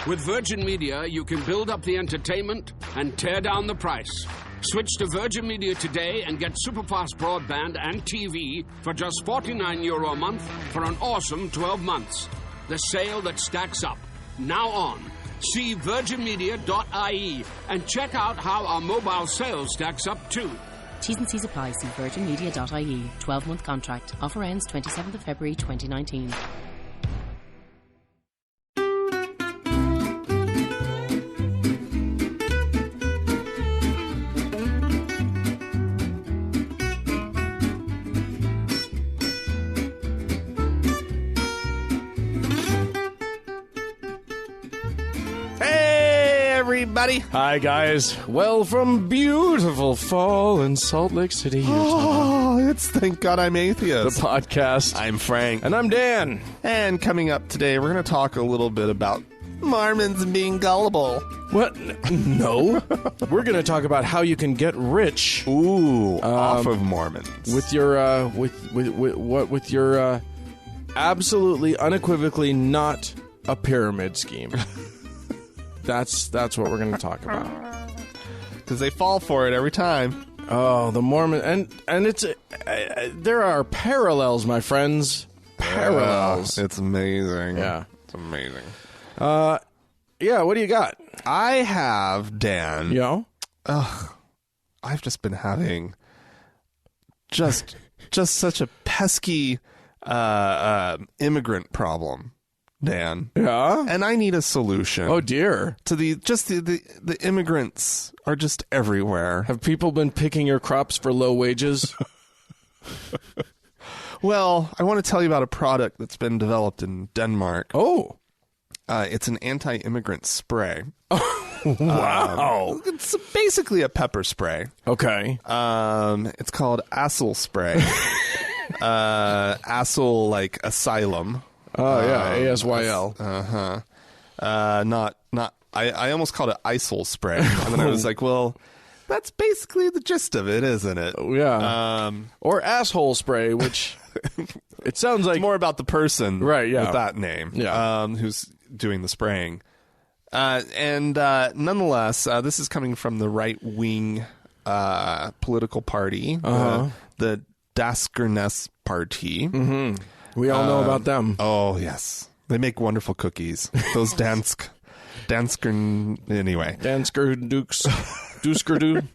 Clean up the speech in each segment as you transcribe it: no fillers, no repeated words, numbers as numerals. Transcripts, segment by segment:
With Virgin Media, you can build up the entertainment and tear down the price. Switch to Virgin Media today and get superfast broadband and TV for just €49 a month for an awesome 12 months. The sale that stacks up. Now on. See virginmedia.ie and check out how our mobile sales stacks up too. T's and C's apply. See virginmedia.ie. 12-month contract. Offer ends 27th of February 2019. Everybody. Hi, guys. Well, from beautiful fall in Salt Lake City, Utah. Oh, it's Thank God I'm Atheist. The podcast. I'm Frank. And I'm Dan. And coming up today, we're going to talk a little bit about Mormons being gullible. What? No. We're going to talk about how you can get rich. Ooh, off of Mormons. With your, with your absolutely, unequivocally not a pyramid scheme. That's what we're going to talk about. Because they fall for it every time. Oh, the Mormon... And it's... there are parallels, my friends. Parallels. It's amazing. Yeah. It's amazing. Yeah, what do you got? I have, Dan... Yo? I've just been having... Just such a pesky immigrant problem. Dan. Yeah? And I need a solution. Oh, dear. To the immigrants are just everywhere. Have people been picking your crops for low wages? Well, I want to tell you about a product that's been developed in Denmark. Oh. It's an anti-immigrant spray. Wow. It's basically a pepper spray. Okay. It's called Assel spray. Assel, like asylum. Oh, yeah, ASYL. I almost called it ISIL spray. And then I was like, well, that's basically the gist of it, isn't it? Yeah. Or asshole spray, which it sounds like... It's more about the person right, yeah. with that name who's doing the spraying. Nonetheless, this is coming from the right-wing political party, the Daskernes Party. Mm-hmm. We all know about them. Oh, yes. They make wonderful cookies. Those Dansker... Anyway. Dansker Dukes. Duskerdu.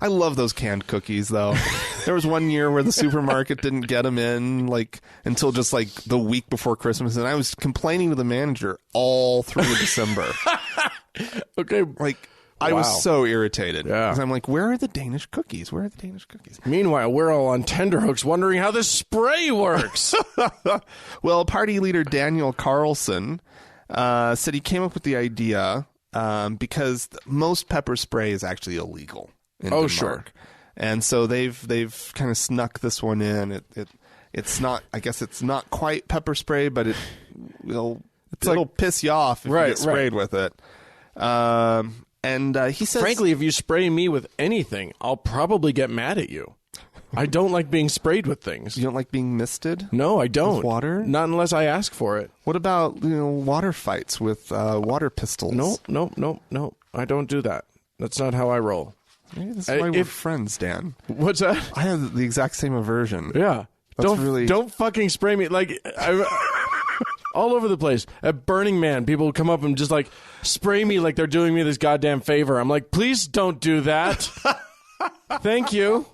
I love those canned cookies, though. There was one year where the supermarket didn't get them in, until just, the week before Christmas, and I was complaining to the manager all through December. Okay. I was so irritated. Yeah. Because I'm like, where are the Danish cookies? Where are the Danish cookies? Meanwhile, we're all on tenterhooks wondering how this spray works. Well, party leader Daniel Carlson said he came up with the idea because most pepper spray is actually illegal in Denmark. Sure. And so they've kind of snuck this one in. It's not, I guess it's not quite pepper spray, but it'll piss you off if you get sprayed with it. And he says... Frankly, if you spray me with anything, I'll probably get mad at you. I don't like being sprayed with things. You don't like being misted? No, I don't. With water? Not unless I ask for it. What about, water fights with water pistols? No. I don't do that. That's not how I roll. Maybe that's why we're friends, Dan. What's that? I have the exact same aversion. Yeah. Don't fucking spray me. All over the place. At Burning Man, people would come up and just spray me like they're doing me this goddamn favor. I'm like, please don't do that. Thank you.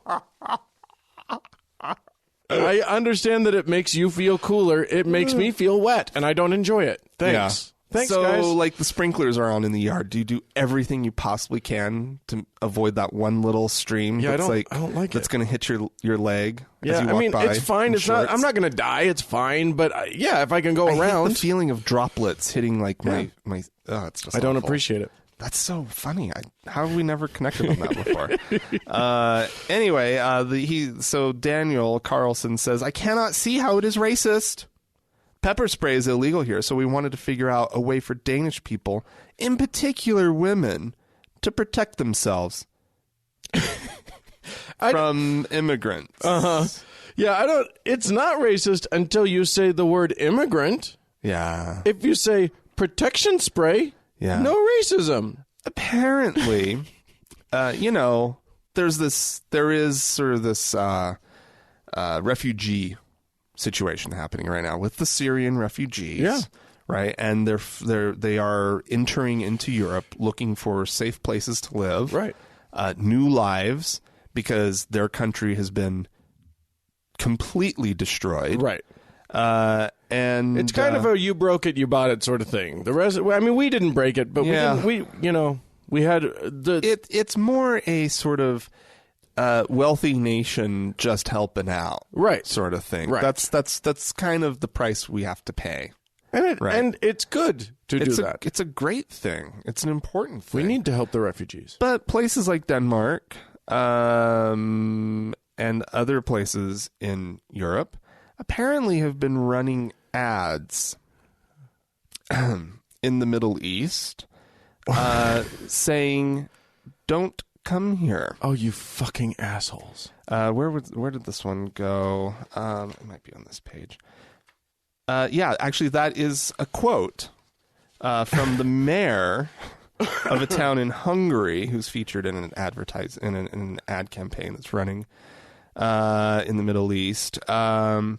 I understand that it makes you feel cooler. It makes me feel wet, and I don't enjoy it. Thanks. Yeah. Thanks, so, guys. The sprinklers are on in the yard. Do you do everything you possibly can to avoid that one little stream? Yeah, that's I don't like that's it. going to hit your leg. Yeah, as you walk by it's fine. It's shorts. not. I'm not going to die. It's fine. But if I can go I around, hate the feeling of droplets hitting my. It's just. I don't awful. appreciate it. That's so funny. How have we never connected on that before? Anyway, so Daniel Carlson says, I cannot see how it is racist. Pepper spray is illegal here, so we wanted to figure out a way for Danish people, in particular women, to protect themselves from immigrants. Yeah, it's not racist until you say the word immigrant. Yeah. If you say protection spray, Yeah. No racism. Apparently, there is sort of this refugee situation happening right now with the Syrian refugees. Yeah. Right, and they are entering into Europe looking for safe places to live, right? New lives, because their country has been completely destroyed, right? And it's kind of a you broke it, you bought it sort of thing. The rest, I mean, we didn't break it, but we had the. It's more a sort of wealthy nation just helping out, right? Sort of thing. Right. That's kind of the price we have to pay. And it's good to do that. It's a great thing. It's an important thing. We need to help the refugees. But places like Denmark and other places in Europe apparently have been running ads in the Middle East saying, "Don't come here." Oh, you fucking assholes. Where did this one go? It might be on this page. Actually, that is a quote from the mayor of a town in Hungary, who's featured in an an ad campaign that's running in the Middle East. The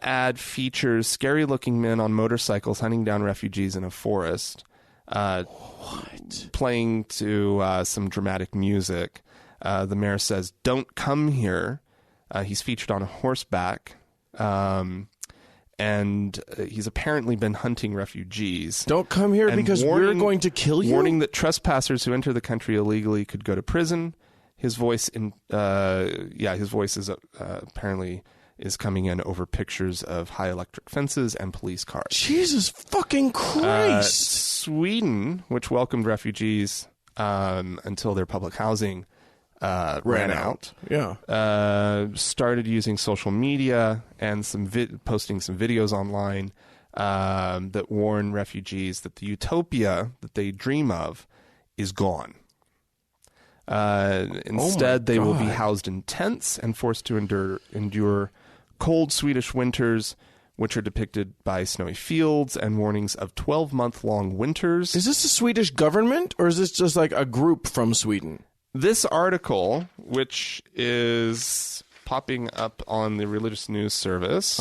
ad features scary-looking men on motorcycles hunting down refugees in a forest, playing to some dramatic music. The mayor says, "Don't come here." He's featured on a horseback. And he's apparently been hunting refugees. Don't come here because we're going to kill you. Warning that trespassers who enter the country illegally could go to prison. His voice is apparently is coming in over pictures of high electric fences and police cars. Jesus fucking Christ! Sweden, which welcomed refugees until their public housing ran out. Yeah. Started using social media and posting some videos online that warn refugees that the utopia that they dream of is gone. Instead, they will be housed in tents and forced to endure cold Swedish winters, which are depicted by snowy fields and warnings of 12-month-long winters. Is this the Swedish government, or is this just like a group from Sweden? This article, which is popping up on the Religious News Service,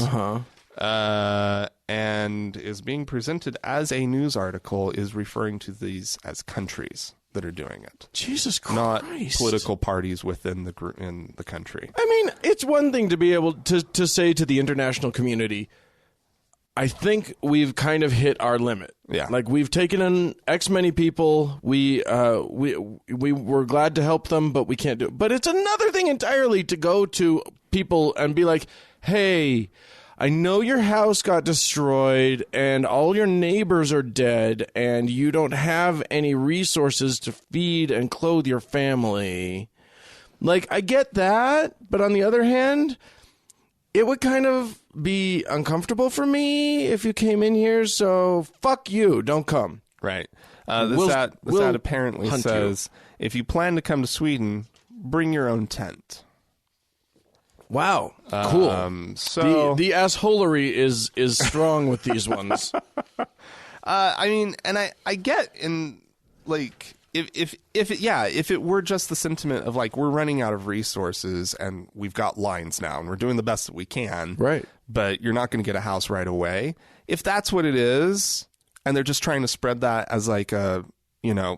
and is being presented as a news article, is referring to these as countries that are doing it. Jesus Christ! Not political parties within the group in the country. I mean, it's one thing to be able to say to the international community, I think we've kind of hit our limit. Yeah. Like, we've taken in X many people. We were glad to help them, but we can't do it. But it's another thing entirely to go to people and be like, hey, I know your house got destroyed and all your neighbors are dead and you don't have any resources to feed and clothe your family. Like, I get that, but on the other hand, it would kind of be uncomfortable for me if you came in here, so fuck you, don't come. Right. This ad apparently says, if you plan to come to Sweden, bring your own tent. Wow, cool. So the assholery is strong with these ones. I mean, and I get in, like, if it were just the sentiment of, like, we're running out of resources and we've got lines now and we're doing the best that we can, right? But you're not going to get a house right away. If that's what it is, and they're just trying to spread that as like a,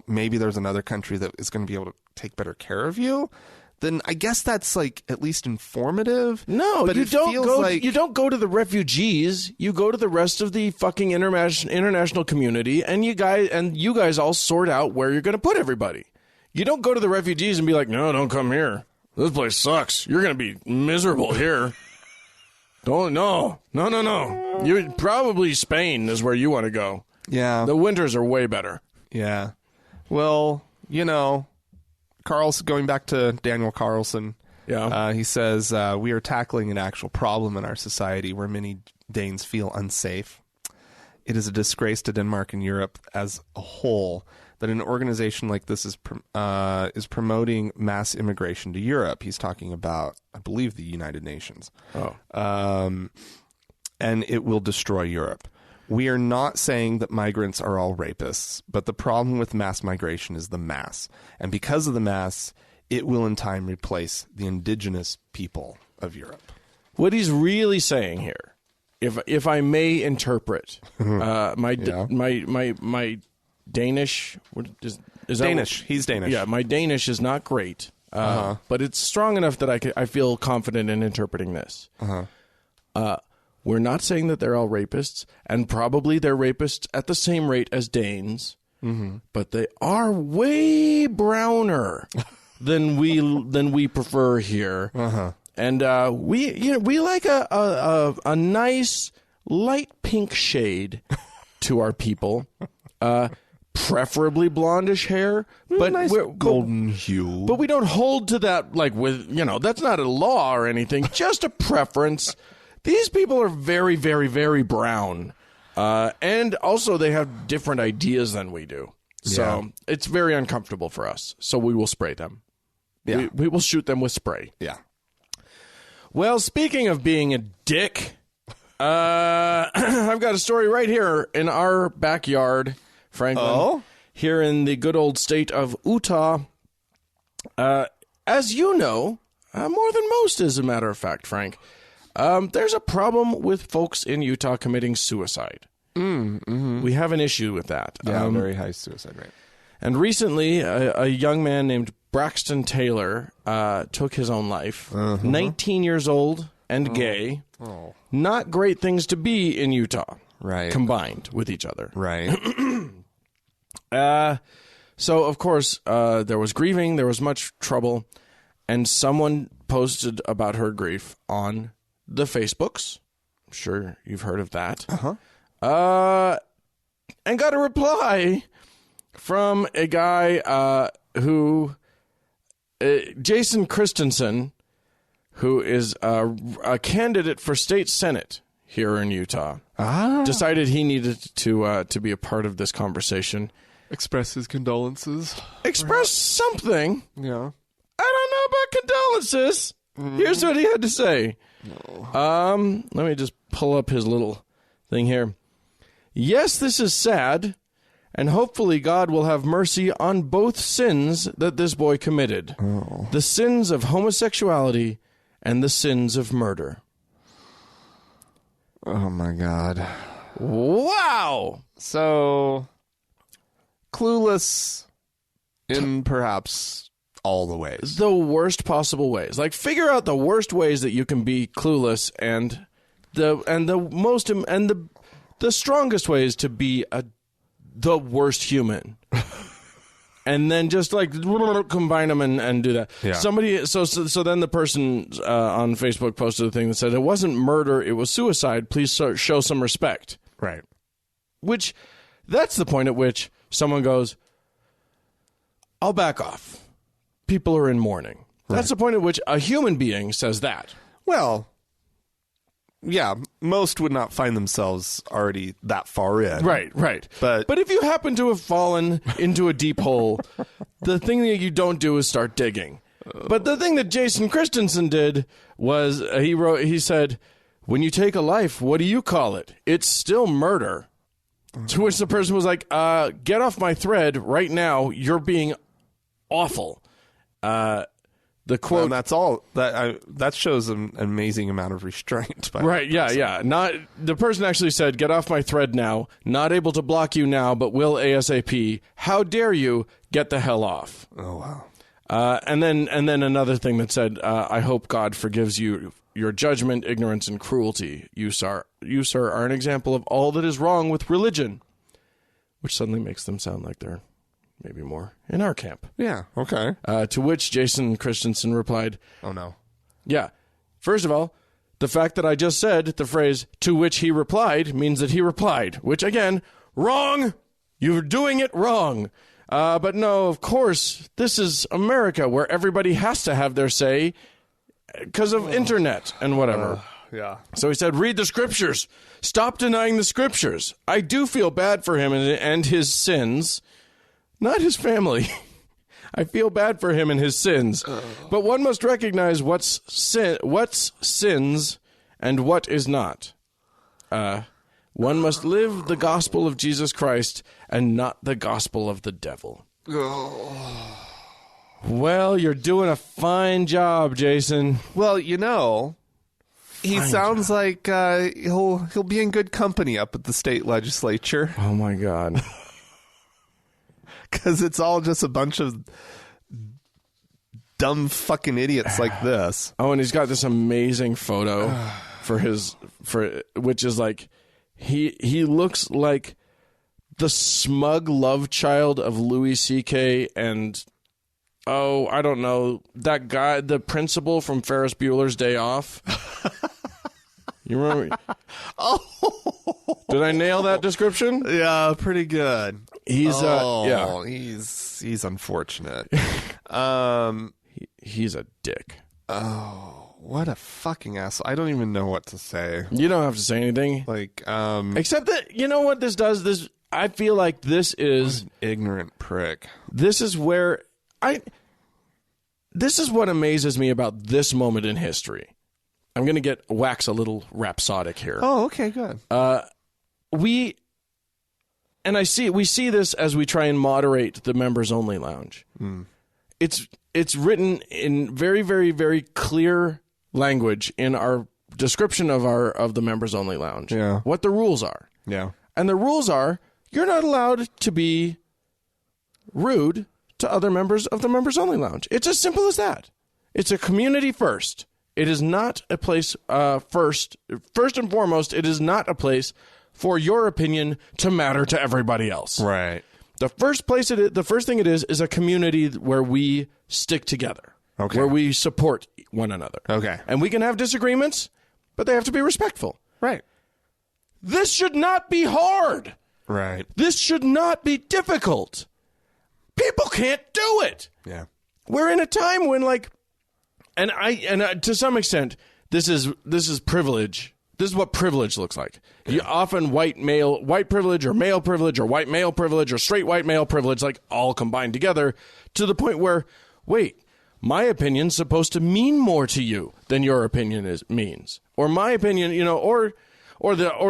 maybe there's another country that is going to be able to take better care of you, then I guess that's, like, at least informative. No, but you don't go to the refugees. You go to the rest of the fucking international community, and you guys all sort out where you're going to put everybody. You don't go to the refugees and be like, no, don't come here. This place sucks. You're going to be miserable here. No. You probably Spain is where you want to go. Yeah. The winters are way better. Yeah. Well, going back to Daniel Carlson, he says, we are tackling an actual problem in our society where many Danes feel unsafe. It is a disgrace to Denmark and Europe as a whole that an organization like this is promoting mass immigration to Europe. He's talking about, I believe, the United Nations. And it will destroy Europe. We are not saying that migrants are all rapists, but the problem with mass migration is the mass. And because of the mass, it will in time replace the indigenous people of Europe. What he's really saying here, if I may interpret, my Danish, is Danish. He's Danish. Yeah, my Danish is not great, but it's strong enough that I feel confident in interpreting this. We're not saying that they're all rapists, and probably they're rapists at the same rate as Danes, but they are way browner than we prefer here. And we like a nice light pink shade to our people, preferably blondish hair, but nice golden hue. But we don't hold to that that's not a law or anything, just a preference. These people are very, very, very brown, and also they have different ideas than we do. So it's very uncomfortable for us. So we will spray them. Yeah, we will shoot them with spray. Yeah. Well, speaking of being a dick, I've got a story right here in our backyard, Franklin. Oh? Here in the good old state of Utah. As you know, more than most, as a matter of fact, Frank, there's a problem with folks in Utah committing suicide. We have an issue with that. Yeah, very high suicide rate. And recently, a young man named Braxton Taylor took his own life. 19 years old and gay. Oh. Not great things to be in Utah. Right. Combined with each other. Right. So, of course, there was grieving. There was much trouble. And someone posted about her grief on the Facebooks. I'm sure you've heard of that. And got a reply from a guy who... Jason Christensen, who is a candidate for state senate here in Utah, decided he needed to be a part of this conversation. Express his condolences. Express something. Yeah. I don't know about condolences. Here's what he had to say. Let me just pull up his little thing here. Yes, this is sad. And hopefully God will have mercy on both sins that this boy committed. The sins of homosexuality and the sins of murder. Oh, my God. Wow! So, clueless in perhaps all the ways. The worst possible ways. Like, figure out the worst ways that you can be clueless and the strongest ways to be the worst human. And then just like combine them and do that. Yeah. Somebody, so then the person on Facebook posted a thing that said, it wasn't murder, it was suicide. Please show some respect. Right. Which, that's the point at which someone goes, I'll back off. People are in mourning. Right. That's the point at which a human being says that. Well, yeah, most would not find themselves already that far in. Right. But if you happen to have fallen into a deep hole, the thing that you don't do is start digging. But the thing that Jason Christensen did was he said, when you take a life, what do you call it? It's still murder. To which the person was like, get off my thread right now. You're being awful. The quote, and that's all that shows an amazing amount of restraint. Right? Yeah. Not the person actually said, "Get off my thread now. Not able to block you now, but will ASAP. How dare you? Get the hell off." Oh wow. And then another thing that said, "I hope God forgives you your judgment, ignorance, and cruelty. You sir, are an example of all that is wrong with religion," which suddenly makes them sound like they're maybe more in our camp. Yeah, okay. To which Jason Christensen replied, oh, no. Yeah. First of all, the fact that I just said the phrase, to which he replied, means that he replied. Which, again, wrong! You're doing it wrong. But no, of course, this is America, where everybody has to have their say because of internet and whatever. Yeah. So he said, read the scriptures. Stop denying the scriptures. I do feel bad for him and his sins. Not his family. I feel bad for him and his sins. But one must recognize what's sins and what is not. One must live the gospel of Jesus Christ and not the gospel of the devil. Well, you're doing a fine job, Jason. Well, he sounds like he'll be in good company up at the state legislature. Oh, my God. Because it's all just a bunch of dumb fucking idiots like this. Oh, and he's got this amazing photo which is like, he looks like the smug love child of Louis C.K. and, I don't know, that guy, the principal from Ferris Bueller's Day Off. You remember? Did I nail that description? Yeah, pretty good. He's he's unfortunate. He's a dick. Oh, what a fucking asshole. I don't even know what to say. You don't have to say anything. Except that, you know what this does? I feel like this is an ignorant prick. This is where this is what amazes me about this moment in history. I'm going to wax a little rhapsodic here. Oh, okay, good. We see this as we try and moderate the members only lounge. It's written in very, very, very clear language in our description of the members only lounge. Yeah. What the rules are. Yeah. And the rules are you're not allowed to be rude to other members of the members only lounge. It's as simple as that. It's a community first. It is not a place first and foremost, it is not a place for your opinion to matter to everybody else. Right. The first thing it is a community where we stick together. Okay. Where we support one another. Okay. And we can have disagreements, but they have to be respectful. Right. This should not be hard. Right. This should not be difficult. People can't do it. Yeah. We're in a time when and to some extent, this is privilege. This is what privilege looks like. You often white privilege or male privilege or white male privilege or straight white male privilege, all combined together to the point where, wait, my opinion's supposed to mean more to you than your opinion means. Or my opinion, or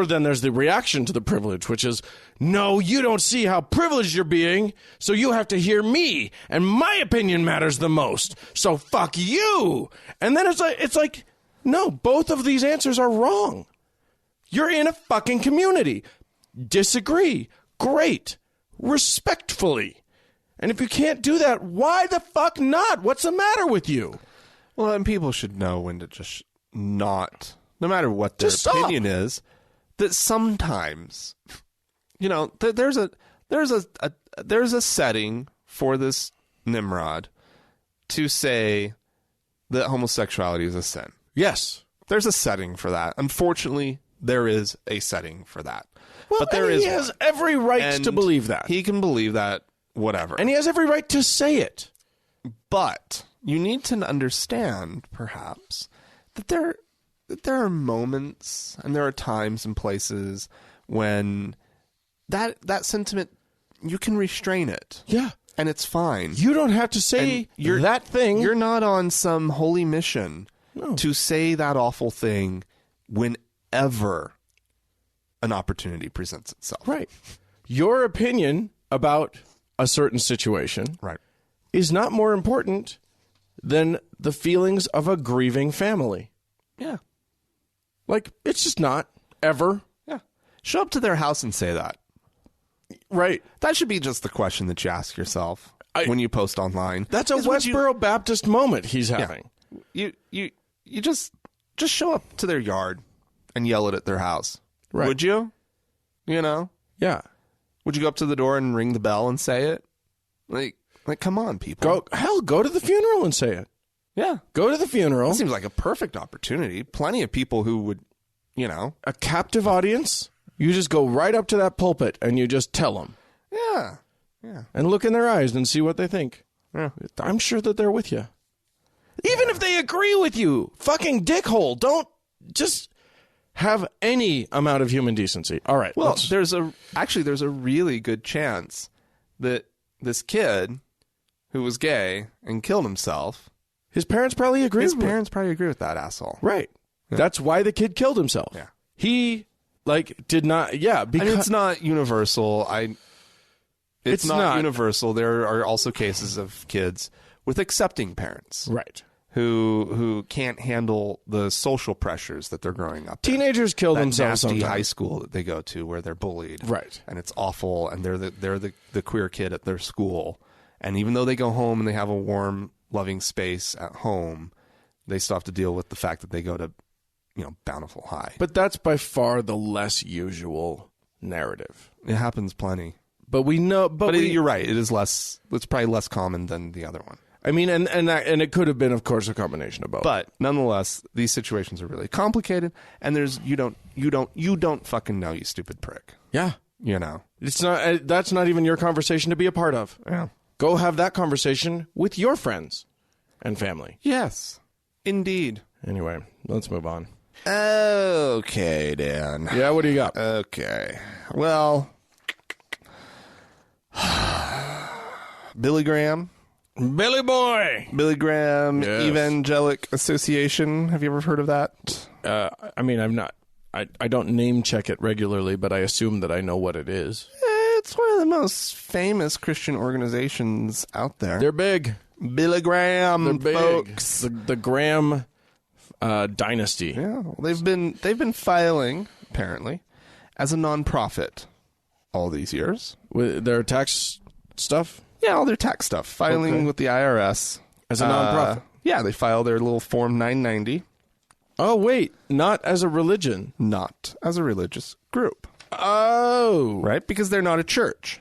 then there's the reaction to the privilege, which is, no, you don't see how privileged you're being, so you have to hear me, and my opinion matters the most, so fuck you. And then it's like, no, both of these answers are wrong. You're in a fucking community. Disagree. Great. Respectfully. And if you can't do that, why the fuck not? What's the matter with you? Well, and people should know when to just not... No matter what their opinion is, that sometimes, there's a setting for this Nimrod to say that homosexuality is a sin. Yes, there's a setting for that. Unfortunately, there is a setting for that. Well, but there he has every right to believe that. He can believe that, whatever, and he has every right to say it. But you need to understand, perhaps, that there are moments and there are times and places when that sentiment, you can restrain it. Yeah. And it's fine. You don't have to say that thing. You're not on some holy mission to say that awful thing whenever an opportunity presents itself. Right. Your opinion about a certain situation is not more important than the feelings of a grieving family. Yeah. It's just not, ever. Yeah. Show up to their house and say that. Right. That should be just the question that you ask yourself when you post online. That's a Westboro Baptist moment he's having. Yeah. You just show up to their yard and yell it at their house. Right. Would you? Yeah. Would you go up to the door and ring the bell and say it? Come on, people. Go to the funeral and say it. Yeah. Go to the funeral. That seems like a perfect opportunity. Plenty of people who would, A captive audience. You just go right up to that pulpit and you just tell them. Yeah. Yeah. And look in their eyes and see what they think. Yeah. I'm sure that they're with you. Even if they agree with you, fucking dickhole, don't just have any amount of human decency. All right. Well, there's a really good chance that this kid who was gay and killed himself, his parents probably agree with that asshole. Right. Yeah. That's why the kid killed himself. Yeah. He did not. Yeah, because I mean, it's not universal. It's not universal. There are also cases of kids with accepting parents, right, who can't handle the social pressures that they're growing up. Teenagers kill that themselves nasty sometimes. high school that they go to where they're bullied, right, and it's awful. And they're the queer kid at their school. And even though they go home and they have a warm, loving space at home, they still have to deal with the fact that they go to, Bountiful High. But that's by far the less usual narrative. It happens plenty. But we know. But you're right. It is less. It's probably less common than the other one. I mean, and it could have been, of course, a combination of both. But nonetheless, these situations are really complicated, and you don't fucking know, you stupid prick. Yeah, it's not. That's not even your conversation to be a part of. Yeah. Go have that conversation with your friends and family. Yes, indeed. Anyway, let's move on. Okay, Dan. Yeah, what do you got? Okay. Well, Billy Graham. Billy Boy. Billy Graham Yes. Evangelic Association. Have you ever heard of that? I mean, I'm not. I don't name check it regularly, but I assume that I know what it is. It's one of the most famous Christian organizations out there. They're big. Billy Graham, They're big. folks. The Graham dynasty. Yeah, well, they've been filing apparently as a nonprofit all these years. With their tax stuff Yeah, all their tax stuff, filing with the IRS as a nonprofit. Yeah, they file their little Form 990, Oh wait, not as a religion. not as a religious group, Oh, right? Because they're not a church.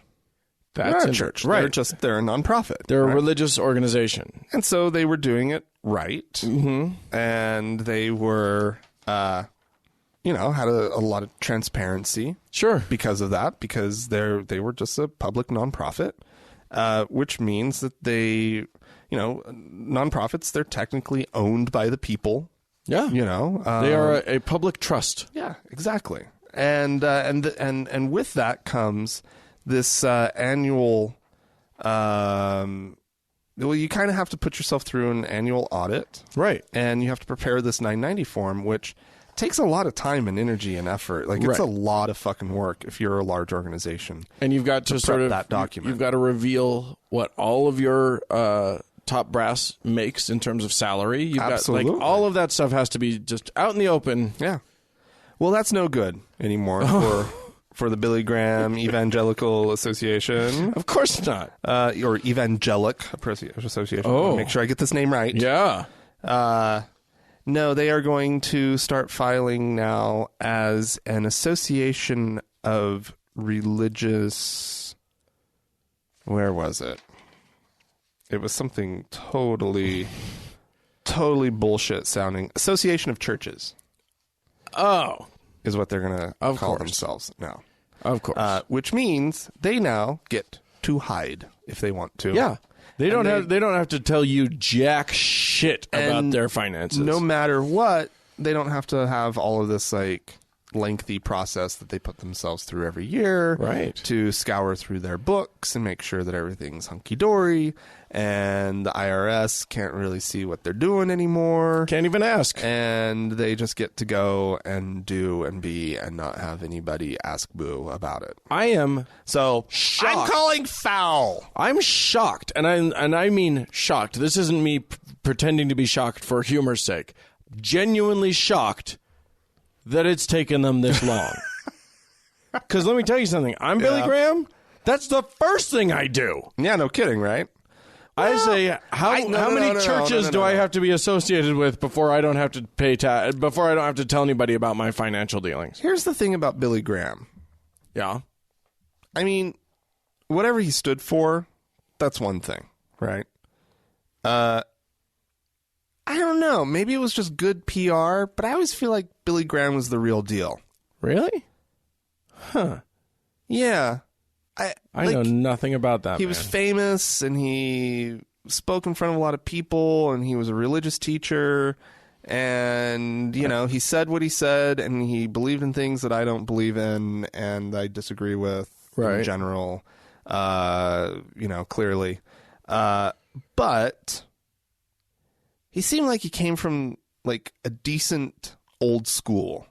They're not a church. Right. They're a nonprofit. They're right? a religious organization. And so they were doing it right, and they were, had a lot of transparency Sure. because of that, because they were just a public nonprofit, which means that they, nonprofits, they're technically owned by the people. Yeah. They are a public trust. Yeah, exactly. And with that comes this annual. Well, you kind of have to put yourself through an annual audit, Right. and you have to prepare this 990 form, which takes a lot of time and energy and effort. Like, it's Right. a lot of fucking work if you're a large organization. And you've got to sort prep of that document. You've got to reveal what all of your top brass makes in terms of salary. You've Absolutely. got all of that stuff has to be just out in the open. Yeah. Well, that's no good anymore for the Billy Graham Evangelical Association. Of course not. Or Evangelic Association. Oh. Make sure I get this name right. Yeah. No, they are going to start filing now as an association of religious. Where was it? It was something totally bullshit sounding. Association of Churches Oh, is what they're going to Of call course. themselves now. of course. Which means they now get to hide if they want to. yeah. They don't they- have to tell you jack shit about And their finances. No matter what, they don't have to have all of this lengthy process that they put themselves through every year, Right. to scour through their books and make sure that everything's hunky-dory, and the IRS can't really see what they're doing anymore, Can't even ask. and they just get to go and do and be and not have anybody ask boo about it. I am So Shocked. I'm calling foul. I'm shocked, and I mean shocked. This isn't me pretending to be shocked for humor's sake. Genuinely shocked that it's taken them this long. Because let me tell you something. I'm Billy Graham. That's the first thing I do. Yeah, no kidding, right? I say, how many churches do I have to be associated with before I don't have to pay before I don't have to tell anybody about my financial dealings? Here's the thing about Billy Graham. Yeah. I mean, whatever he stood for, that's one thing, right? I don't know. Maybe it was just good PR, but I always feel like Billy Graham was the real deal. Really? Huh. Yeah. I know nothing about that. He was famous, and he spoke in front of a lot of people, and he was a religious teacher, and, he said what he said, and he believed in things that I don't believe in, and I disagree with in general, clearly. But he seemed like he came from, a decent old school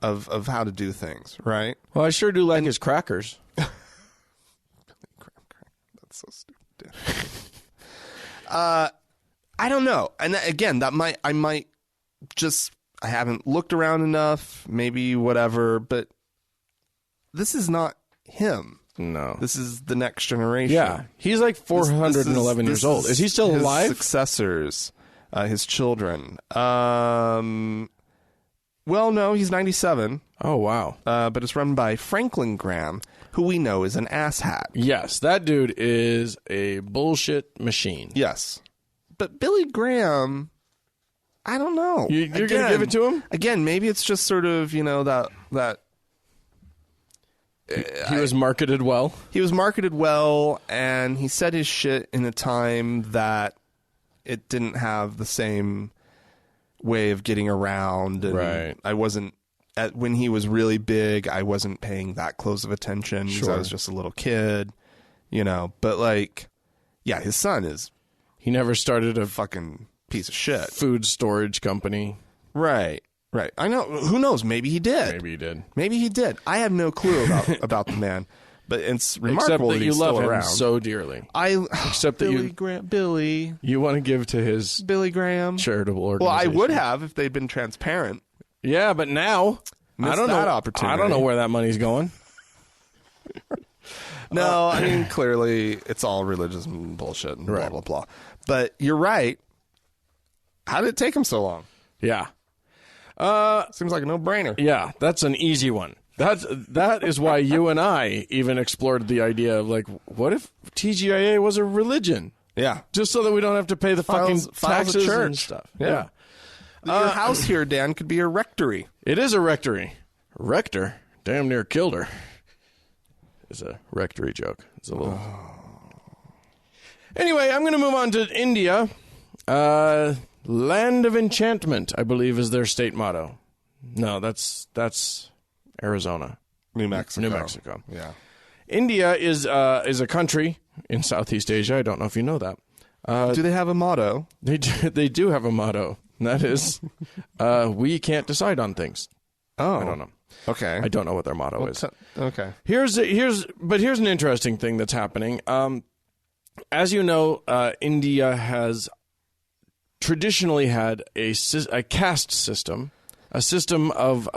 of how to do things, right? Well, I sure do like his crackers. That's so stupid. I don't know. And again, I haven't looked around enough, maybe whatever, but this is not him. No. This is the next generation. Yeah. He's like 411 years old. Is he still alive? His successors, his children. Well, no, he's 97. Oh, wow. But it's run by Franklin Graham, who we know is an asshat. Yes, that dude is a bullshit machine. Yes. But Billy Graham, I don't know. You're going to give it to him? Again, maybe it's just sort of, that he was marketed well. He was marketed well, and he said his shit in a time that it didn't have the same way of getting around. And right. I wasn't, when he was really big, I wasn't paying that close of attention because I was just a little kid, But, like, yeah, his son is... He never started a fucking piece of shit. Food storage company. Right. I know. Who knows? Maybe he did. Maybe he did. I have no clue about the man. But it's remarkable that he's you love still him around. so dearly. Except Billy. You want to give to his Billy Graham charitable organization. Well, I would have if they'd been transparent. Yeah, but now I don't know. Opportunity. I don't know where that money's going. No, I mean clearly it's all religious and bullshit and blah blah blah. But you're right. How did it take him so long? Yeah. Seems like a no-brainer. Yeah, that's an easy one. That is why you and I even explored the idea of, like, what if TGIA was a religion? Yeah. Just so that we don't have to pay the fucking taxes church and stuff. Yeah. Your house here, Dan, could be a rectory. It is a rectory. Rector damn near killed her. It's a rectory joke. It's a little... Anyway, I'm going to move on to India. Land of Enchantment, I believe, is their state motto. No, that's Arizona. New Mexico. Yeah. India is a country in Southeast Asia. I don't know if you know that. Do they have a motto? They do have a motto. And that is, we can't decide on things. Oh. I don't know. Okay. I don't know what their motto is. Okay. Here's an interesting thing that's happening. As you know, India has traditionally had a caste system, a system of,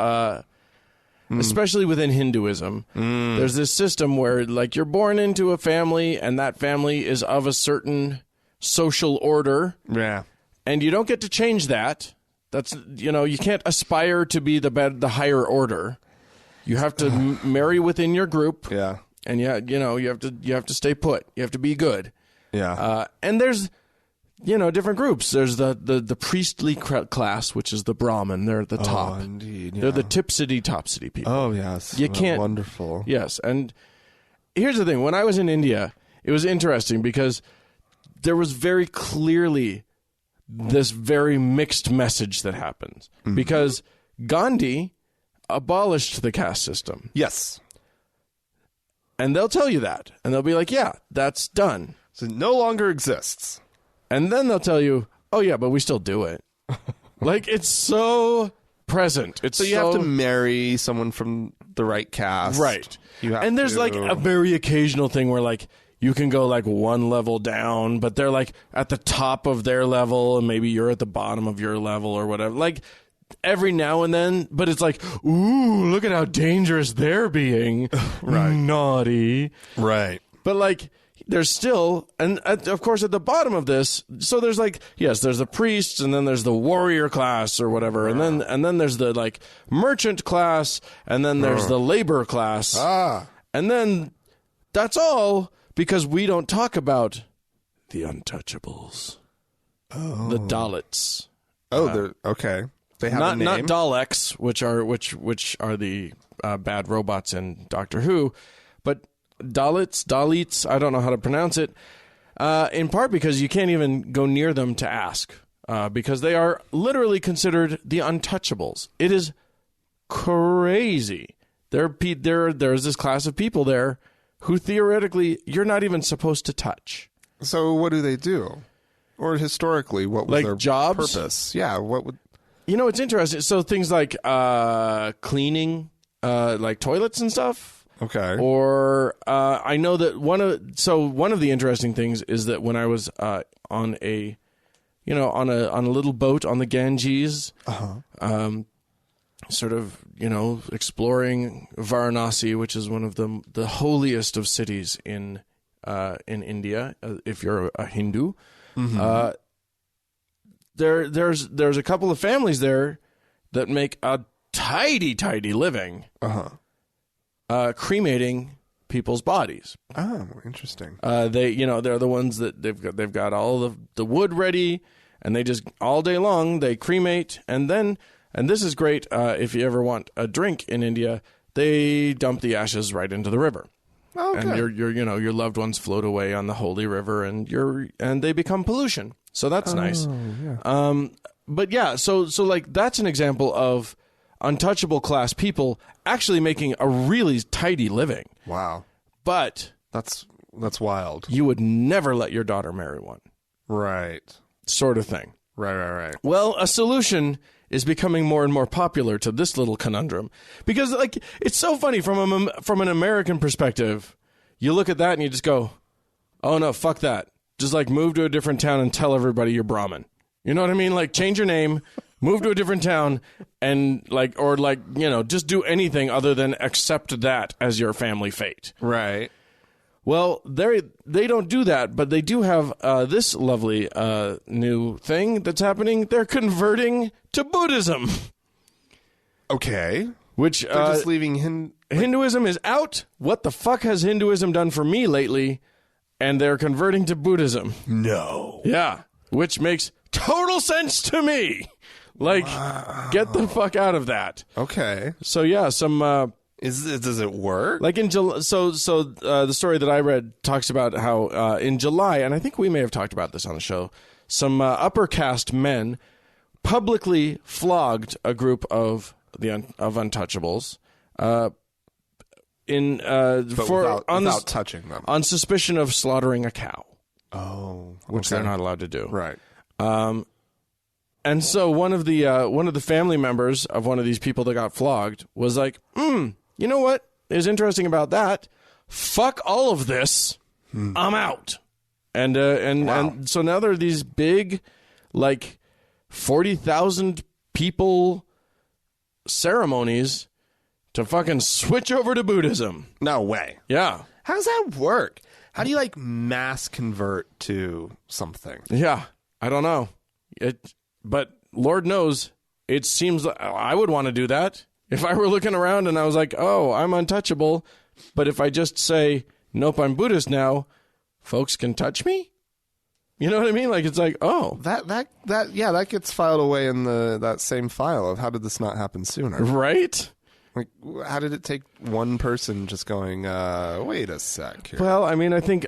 especially within Hinduism, there's this system where, like, you're born into a family and that family is of a certain social order. Yeah. And you don't get to change that. That's, you can't aspire to be the higher order. You have to marry within your group. Yeah. And you have to stay put. You have to be good. Yeah. And there's, different groups. There's the priestly class, which is the Brahmin. They're at the top. Oh, indeed. Yeah. They're the topsy people. Oh, yes. You can't. Wonderful. Yes. And here's the thing. When I was in India, it was interesting because there was very clearly this very mixed message that happens. Mm-hmm. Because Gandhi abolished the caste system. Yes. And they'll tell you that. And they'll be like, yeah, that's done. So it no longer exists. And then they'll tell you, oh, yeah, but we still do it. Like, it's so present. So you have to marry someone from the right caste. Right. And there's, like, a very occasional thing where, like, you can go, like, one level down, but they're, like, at the top of their level, and maybe you're at the bottom of your level or whatever. Like, every now and then, but it's like, ooh, look at how dangerous they're being. Right. Naughty. Right. But, like, there's still, and of course at the bottom of this, so there's like, yes, there's the priests, and then there's the warrior class or whatever, and then there's the, like, merchant class, and then there's the labor class. And then that's all because we don't talk about the untouchables. The Dalits. They're okay. They have a name. Not Daleks, which are the bad robots in Doctor Who, but Dalits, I don't know how to pronounce it, in part because you can't even go near them to ask, because they are literally considered the untouchables. It is crazy. There's this class of people there who theoretically you're not even supposed to touch. So what do they do? Or historically, what was like their jobs? Purpose? Yeah, what would... it's interesting. So things like cleaning, like toilets and stuff. Okay. Or I know that one of the interesting things is that when I was on a little boat on the Ganges, sort of, exploring Varanasi, which is one of the holiest of cities in India, if you're a Hindu. Mm-hmm. There's a couple of families there that make a tidy living. Cremating people's bodies. Oh, interesting. They're the ones that they've got all the wood ready, and they just all day long they cremate, and this is great if you ever want a drink in India, they dump the ashes right into the river. Oh, okay. And your loved ones float away on the holy river, and they become pollution. So that's nice. Yeah. But yeah, so like that's an example of untouchable class people actually making a really tidy living. Wow. But that's wild. You would never let your daughter marry one. Right. Sort of thing. Right. Well, a solution is becoming more and more popular to this little conundrum because like it's so funny from an American perspective. You look at that and you just go, "Oh no, fuck that. Just like move to a different town and tell everybody you're Brahmin." You know what I mean? Like change your name, move to a different town, and just do anything other than accept that as your family fate. Right. Well, they don't do that, but they do have this lovely new thing that's happening. They're converting to Buddhism. Okay. Which they're just leaving Hinduism is out. What the fuck has Hinduism done for me lately? And they're converting to Buddhism. No. Yeah. Which makes total sense to me. Like, get the fuck out of that. Okay. So yeah, some does it work? Like in July. So the story that I read talks about how in July, and I think we may have talked about this on the show, some upper caste men publicly flogged a group of untouchables without touching them on suspicion of slaughtering a cow. Oh, okay. Which they're not allowed to do. Right. And so one of the family members of one of these people that got flogged was like, you know what is interesting about that? Fuck all of this. I'm out. And so now there are these big, like 40,000 people ceremonies to fucking switch over to Buddhism. No way. Yeah. How does that work? How do you like mass convert to something? Yeah. I don't know. But Lord knows, it seems like I would want to do that. If I were looking around and I was like, oh, I'm untouchable, but if I just say, nope, I'm Buddhist now, folks can touch me? You know what I mean? Like, it's like, oh. That gets filed away in that same file of how did this not happen sooner? Right? Like, how did it take one person just going, wait a sec here? Well, I mean, I think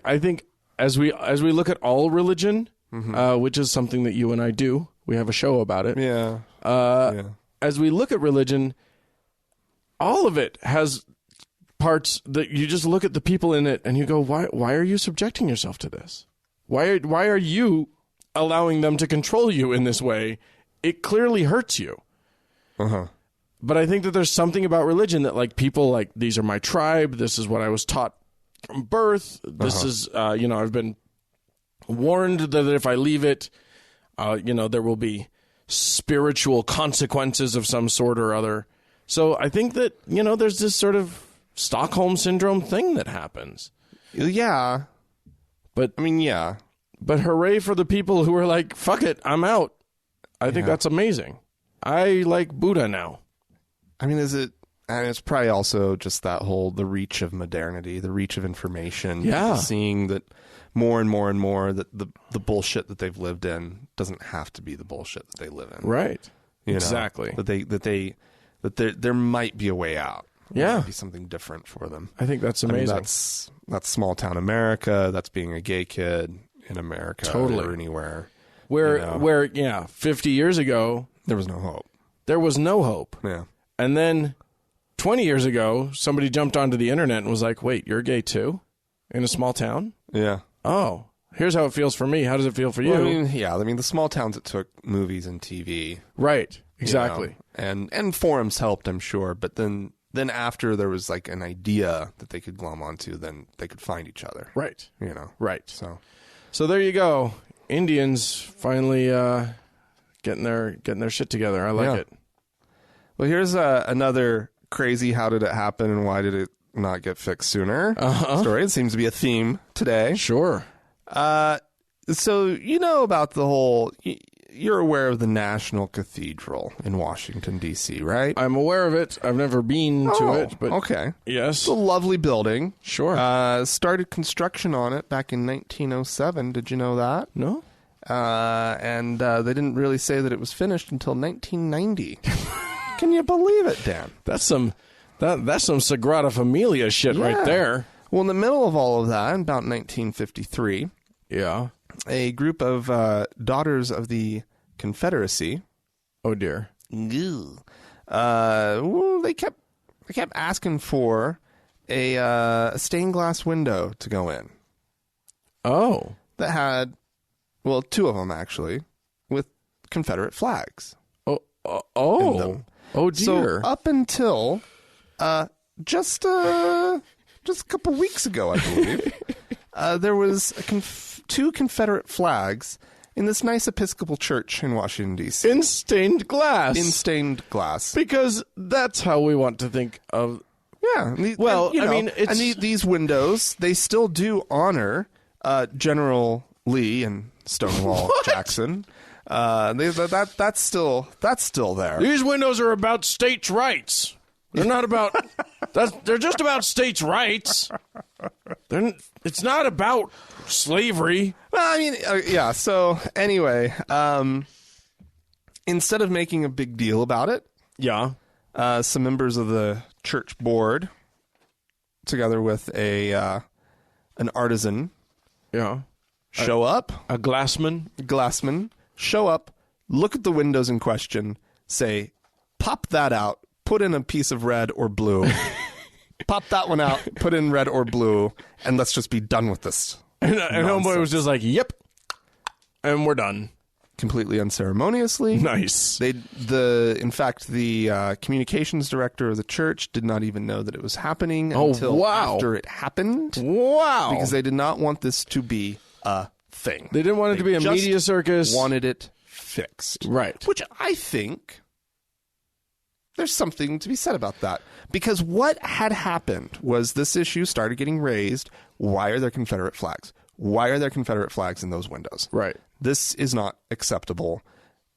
as we look at all religion, which is something that you and I do, we have a show about it. Yeah. As we look at religion, all of it has parts that you just look at the people in it and you go, why are you subjecting yourself to this? Why are you allowing them to control you in this way? It clearly hurts you. But I think that there's something about religion that like people like, these are my tribe. This is what I was taught from birth. This is, I've been warned that if I leave it, there will be spiritual consequences of some sort or other. So I think that, there's this sort of Stockholm Syndrome thing that happens. Yeah. But I mean, yeah. But hooray for the people who are like, fuck it, I'm out. I think that's amazing. I like Buddha now. I mean, and it's probably also just the reach of modernity, the reach of information. Yeah. Seeing that more and more and more that the bullshit that they've lived in doesn't have to be the bullshit that they live in. Right. Exactly. That there might be a way out. Yeah. There might be something different for them. I think that's amazing. I mean, that's small town America. That's being a gay kid in America. Totally. Or anywhere. Where 50 years ago, there was no hope. There was no hope. Yeah. And then 20 years ago, somebody jumped onto the internet and was like, wait, you're gay too? In a small town? Yeah. Oh, here's how it feels for me. How does it feel for you? Well, I mean, the small towns that took movies and TV. Right. Exactly. And forums helped, I'm sure. But then after there was like an idea that they could glom onto, then they could find each other. Right. Right. So there you go. Indians finally getting their shit together. I like it. Well, here's another crazy how did it happen and why did it not get fixed sooner story. It seems to be a theme today. Sure. So you know about the whole... You're aware of the National Cathedral in Washington, D.C., right? I'm aware of it. I've never been to it. But okay. Yes. It's a lovely building. Sure. Started construction on it back in 1907. Did you know that? No. And they didn't really say that it was finished until 1990. Can you believe it, Dan? That's some Sagrada Familia shit right there. Well, in the middle of all of that, in about 1953... Yeah. A group of daughters of the Confederacy. Oh dear. They kept asking for a stained glass window to go in. Oh. That had, well, two of them actually, with Confederate flags. Oh dear. So up until just a couple weeks ago, I believe, there was two Confederate flags in this nice Episcopal church in Washington, D.C. In stained glass. In stained glass. Because that's how we want to think of... Yeah. These windows, they still do honor General Lee and Stonewall Jackson. That's still there. These windows are about states' rights. They're not about... they're just about states' rights. It's not about slavery. Well, I mean, yeah. So anyway, instead of making a big deal about it, some members of the church board, together with an artisan, show up. A glassman, show up, look at the windows in question, say, pop that out, put in a piece of red or blue. Pop that one out, put in red or blue, and let's just be done with this. And homeboy was just like, yep, and we're done. Completely unceremoniously. Nice. In fact, the communications director of the church did not even know that it was happening until after it happened. Wow. Because they did not want this to be a thing. They didn't want it to be a media circus. Wanted it fixed. Right. Which I think... there's something to be said about that. Because what had happened was this issue started getting raised. Why are there Confederate flags? Why are there Confederate flags in those windows? Right. This is not acceptable.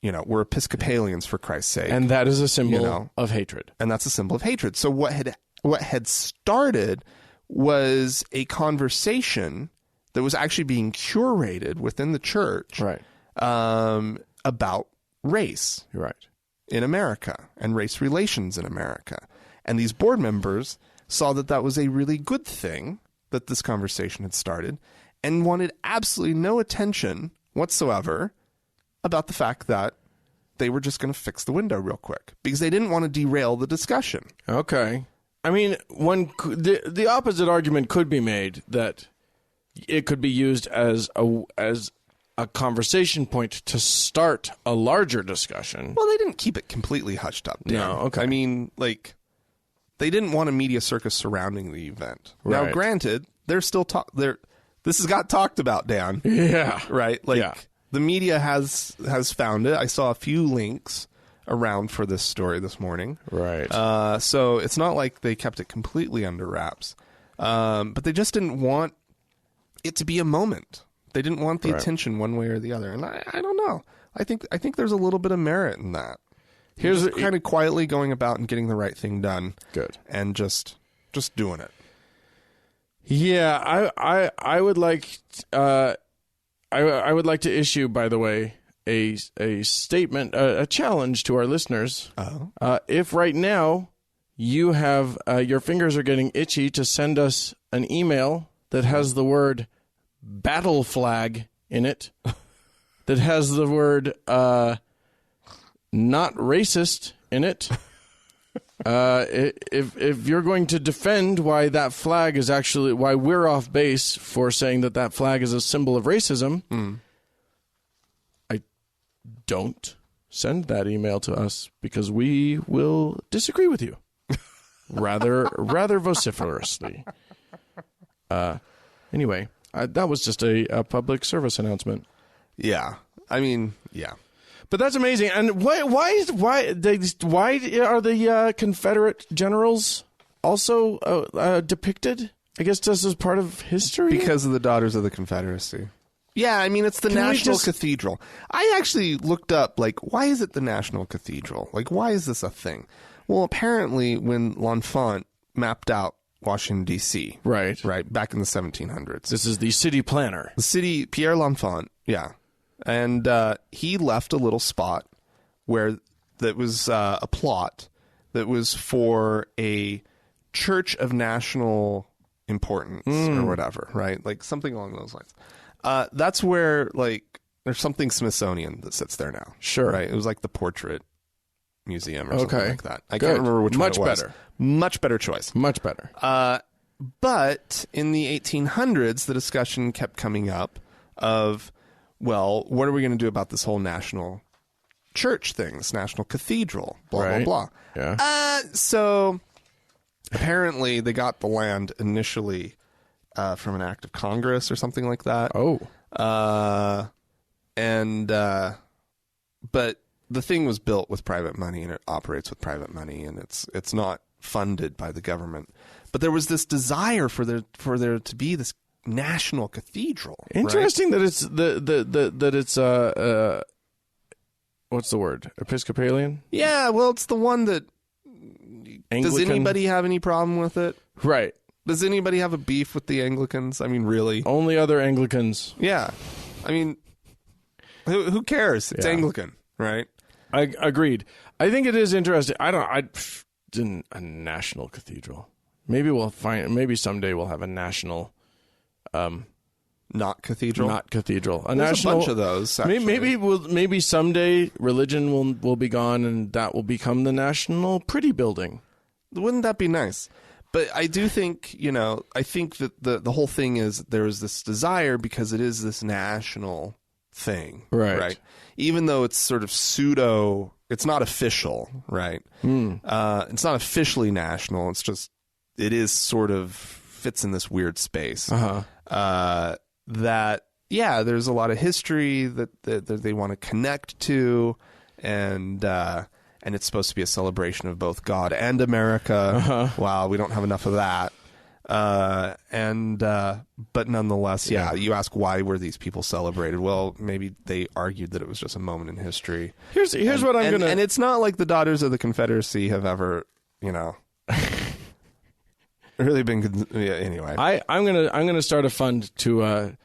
We're Episcopalians, for Christ's sake. And that is a symbol of hatred. And that's a symbol of hatred. So what had started was a conversation that was actually being curated within the church about race. Right. In America and race relations in America. And these board members saw that that was a really good thing that this conversation had started and wanted absolutely no attention whatsoever about the fact that they were just going to fix the window real quick because they didn't want to derail the discussion. Okay. I mean, the opposite argument could be made that it could be used as a conversation point to start a larger discussion. Well, they didn't keep it completely hushed up. Dan. No, okay. I mean, they didn't want a media circus surrounding the event. Right. Now, granted, they're still this has got talked about, Dan. Yeah. Right? The media has found it. I saw a few links around for this story this morning. Right. So it's not like they kept it completely under wraps. But they just didn't want it to be a moment. They didn't want the attention one way or the other. And I don't know. I think there's a little bit of merit in that. Here's kind of quietly going about and getting the right thing done. Good. And just doing it. Yeah, I would like I would like to issue, by the way, a statement, a challenge to our listeners. If right now you have your fingers are getting itchy to send us an email that has the word battle flag in it, that has the word not racist in it. If you're going to defend why that flag is actually, why we're off base for saying that flag is a symbol of racism, I don't send that email to us because we will disagree with you rather vociferously. Anyway, that was just a public service announcement. Yeah. I mean, yeah. But that's amazing. And why are the Confederate generals also depicted? I guess just as part of history? Because of the Daughters of the Confederacy. Yeah, I mean, it's the National Cathedral. I actually looked up, like, why is it the National Cathedral? Like, why is this a thing? Well, apparently when L'Enfant mapped out Washington, D.C. Right, back in the 1700s. This is the city planner. Pierre L'Enfant, yeah. And he left a little spot where that was a plot that was for a church of national importance or whatever, right? Like something along those lines. That's where, like, there's something Smithsonian that sits there now. Sure. Right? It was like the Portrait Museum or something like that. I Good. can't remember which Much one it was. better. Much better choice. Much better. But in the 1800s, the discussion kept coming up of, well, what are we going to do about this whole national church thing, this national cathedral, blah, blah, blah. Yeah. So apparently they got the land initially from an act of Congress or something like that. Oh. But the thing was built with private money and it operates with private money and it's not funded by the government. But there was this desire for there to be this national cathedral. Interesting, right? that it's what's the word? Episcopalian? Yeah, well, it's the one that Anglican? Does anybody have any problem with it? Right. Does anybody have a beef with the Anglicans? I mean, really? Only other Anglicans. Yeah. I mean, who cares? It's Anglican, right? I agreed. I think it is interesting. A national cathedral. Maybe someday we'll have a national not cathedral. A There's national, a bunch of those. Actually. Maybe someday religion will be gone and that will become the national pretty building. Wouldn't that be nice? But I do think, I think that the whole thing is there is this desire because it is this national thing, right? Even though it's sort of pseudo, it's not official, right? It's not officially national. It's just, it is sort of fits in this weird space. That, there's a lot of history that they want to connect to, and it's supposed to be a celebration of both God and America. Wow, we don't have enough of that. But nonetheless, you ask why were these people celebrated? Well, maybe they argued that it was just a moment in history. Here's what I'm gonna. And it's not like the Daughters of the Confederacy have ever, really been. Anyway, I'm gonna start a fund to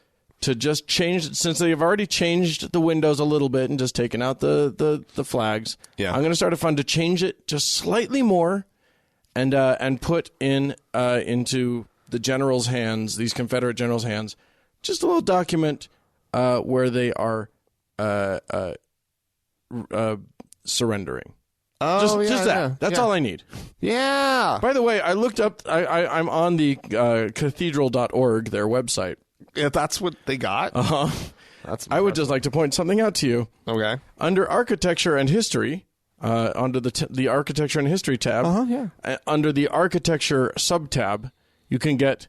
just change, since they've already changed the windows a little bit and just taken out the flags. Yeah, I'm gonna start a fund to change it just slightly more, and put into the generals' hands, these Confederate generals' hands, just a little document where they are surrendering. Oh, just that. That's all I need. Yeah. By the way, I looked up. I'm on the cathedral.org, their website. If that's what they got. I would just like to point something out to you. Okay. Under architecture and history, under the architecture and history tab, under the architecture sub-tab, you can get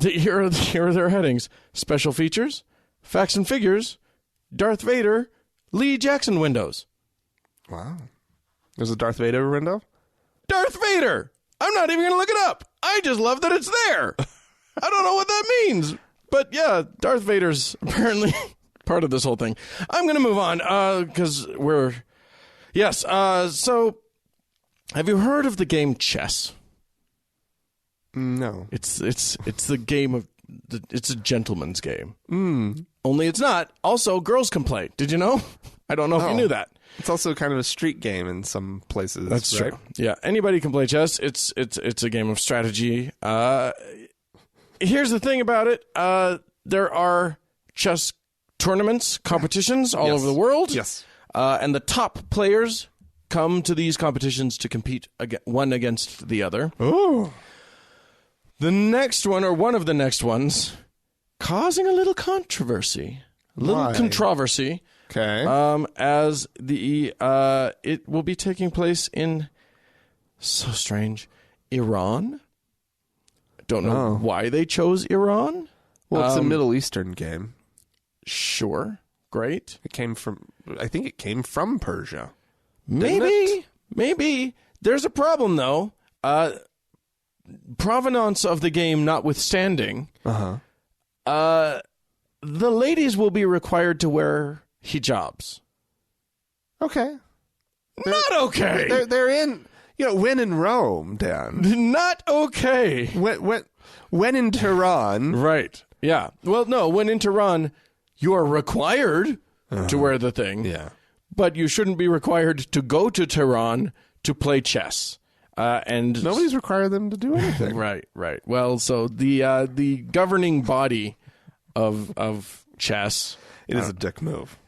here are their headings: special features, facts and figures, Darth Vader, Lee Jackson windows. Wow. There's a Darth Vader window? Darth Vader! I'm not even going to look it up. I just love that it's there. I don't know what that means. But yeah, Darth Vader's apparently part of this whole thing. I'm going to move on because we're... Yes, so have you heard of the game chess? No. It's the game of... It's a gentleman's game. Only it's not. Also, girls can play. Did you know? I don't know if you knew that. It's also kind of a street game in some places. That's right? true. Yeah, anybody can play chess. It's a game of strategy. Here's the thing about it. There are chess tournaments, competitions all over the world. Yes. And the top players come to these competitions to compete one against the other. Oh. The next one, or one of the next ones, causing a little controversy. A little controversy. Okay. As the it will be taking place in, so strange, Iran. Don't know why they chose Iran. Well, it's a Middle Eastern game. Sure. Great. I think it came from Persia. Maybe. There's a problem, though. Provenance of the game notwithstanding, the ladies will be required to wear hijabs. Okay. Not okay. They're in, when in Rome, Dan. Not okay. When in Tehran. Right. Yeah. Well, no, when in Tehran, you are required to wear the thing. Yeah. But you shouldn't be required to go to Tehran to play chess. And nobody's required them to do anything. Right. Well, so the governing body of chess, it is a dick move.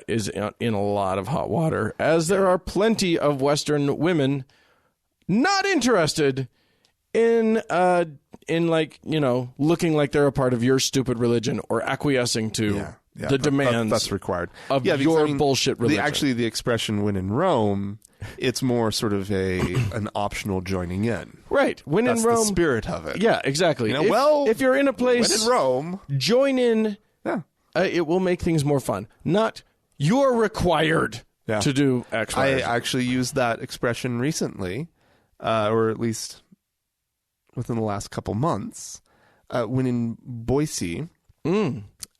Is in a lot of hot water, as there are plenty of Western women not interested in looking like they're a part of your stupid religion or acquescing to the demands that's required of your bullshit religion. The expression "when in Rome," it's more sort of an optional joining in. Right. When that's in Rome, the spirit of it. Yeah, exactly. If you're in a place, when in Rome, join in. Yeah. It will make things more fun. Not you're required to do X, Y, I actually used that expression recently, or at least within the last couple months, when in Boise,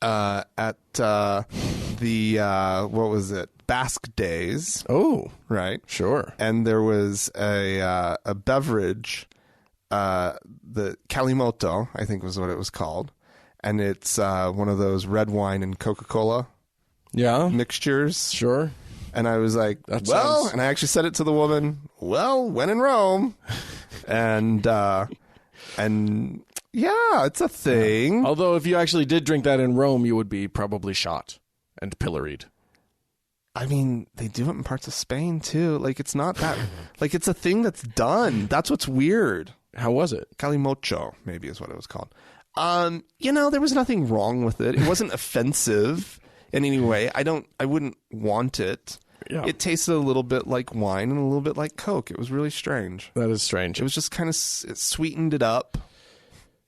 at the what was it? Basque Days. Oh, right, sure. And there was a beverage, the Kalimoto, I think was what it was called. And it's one of those red wine and Coca-Cola mixtures. Sure. And I was like, and I actually said it to the woman, when in Rome. and yeah, it's a thing. Although if you actually did drink that in Rome, you would be probably shot and pilloried. I mean, they do it in parts of Spain, too. Like, it's not that... like, it's a thing that's done. That's what's weird. How was it? Calimocho, maybe is what it was called. There was nothing wrong with it. It wasn't offensive in any way. I wouldn't want it. Yeah. It tasted a little bit like wine and a little bit like Coke. It was really strange. That is strange. It was just kind of... it sweetened it up.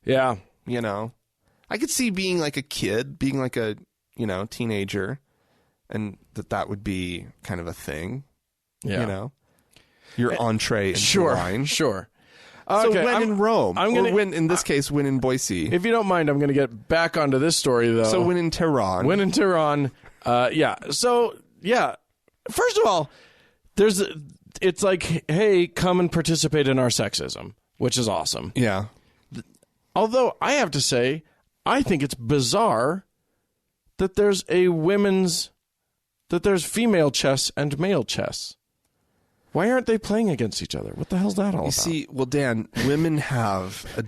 Yeah. I could see being like a kid, being like a, teenager, and that would be kind of a thing. Yeah. Your entree into wine. Sure. So okay, when in Rome, in this case, when in Boise. If you don't mind, I'm going to get back onto this story, though. So when in Tehran. When in Tehran, yeah. So, yeah. First of all, it's like, hey, come and participate in our sexism, which is awesome. Yeah. Although, I have to say, I think it's bizarre that there's female chess and male chess. Why aren't they playing against each other? What the hell's that all about? You see, well, Dan, women have a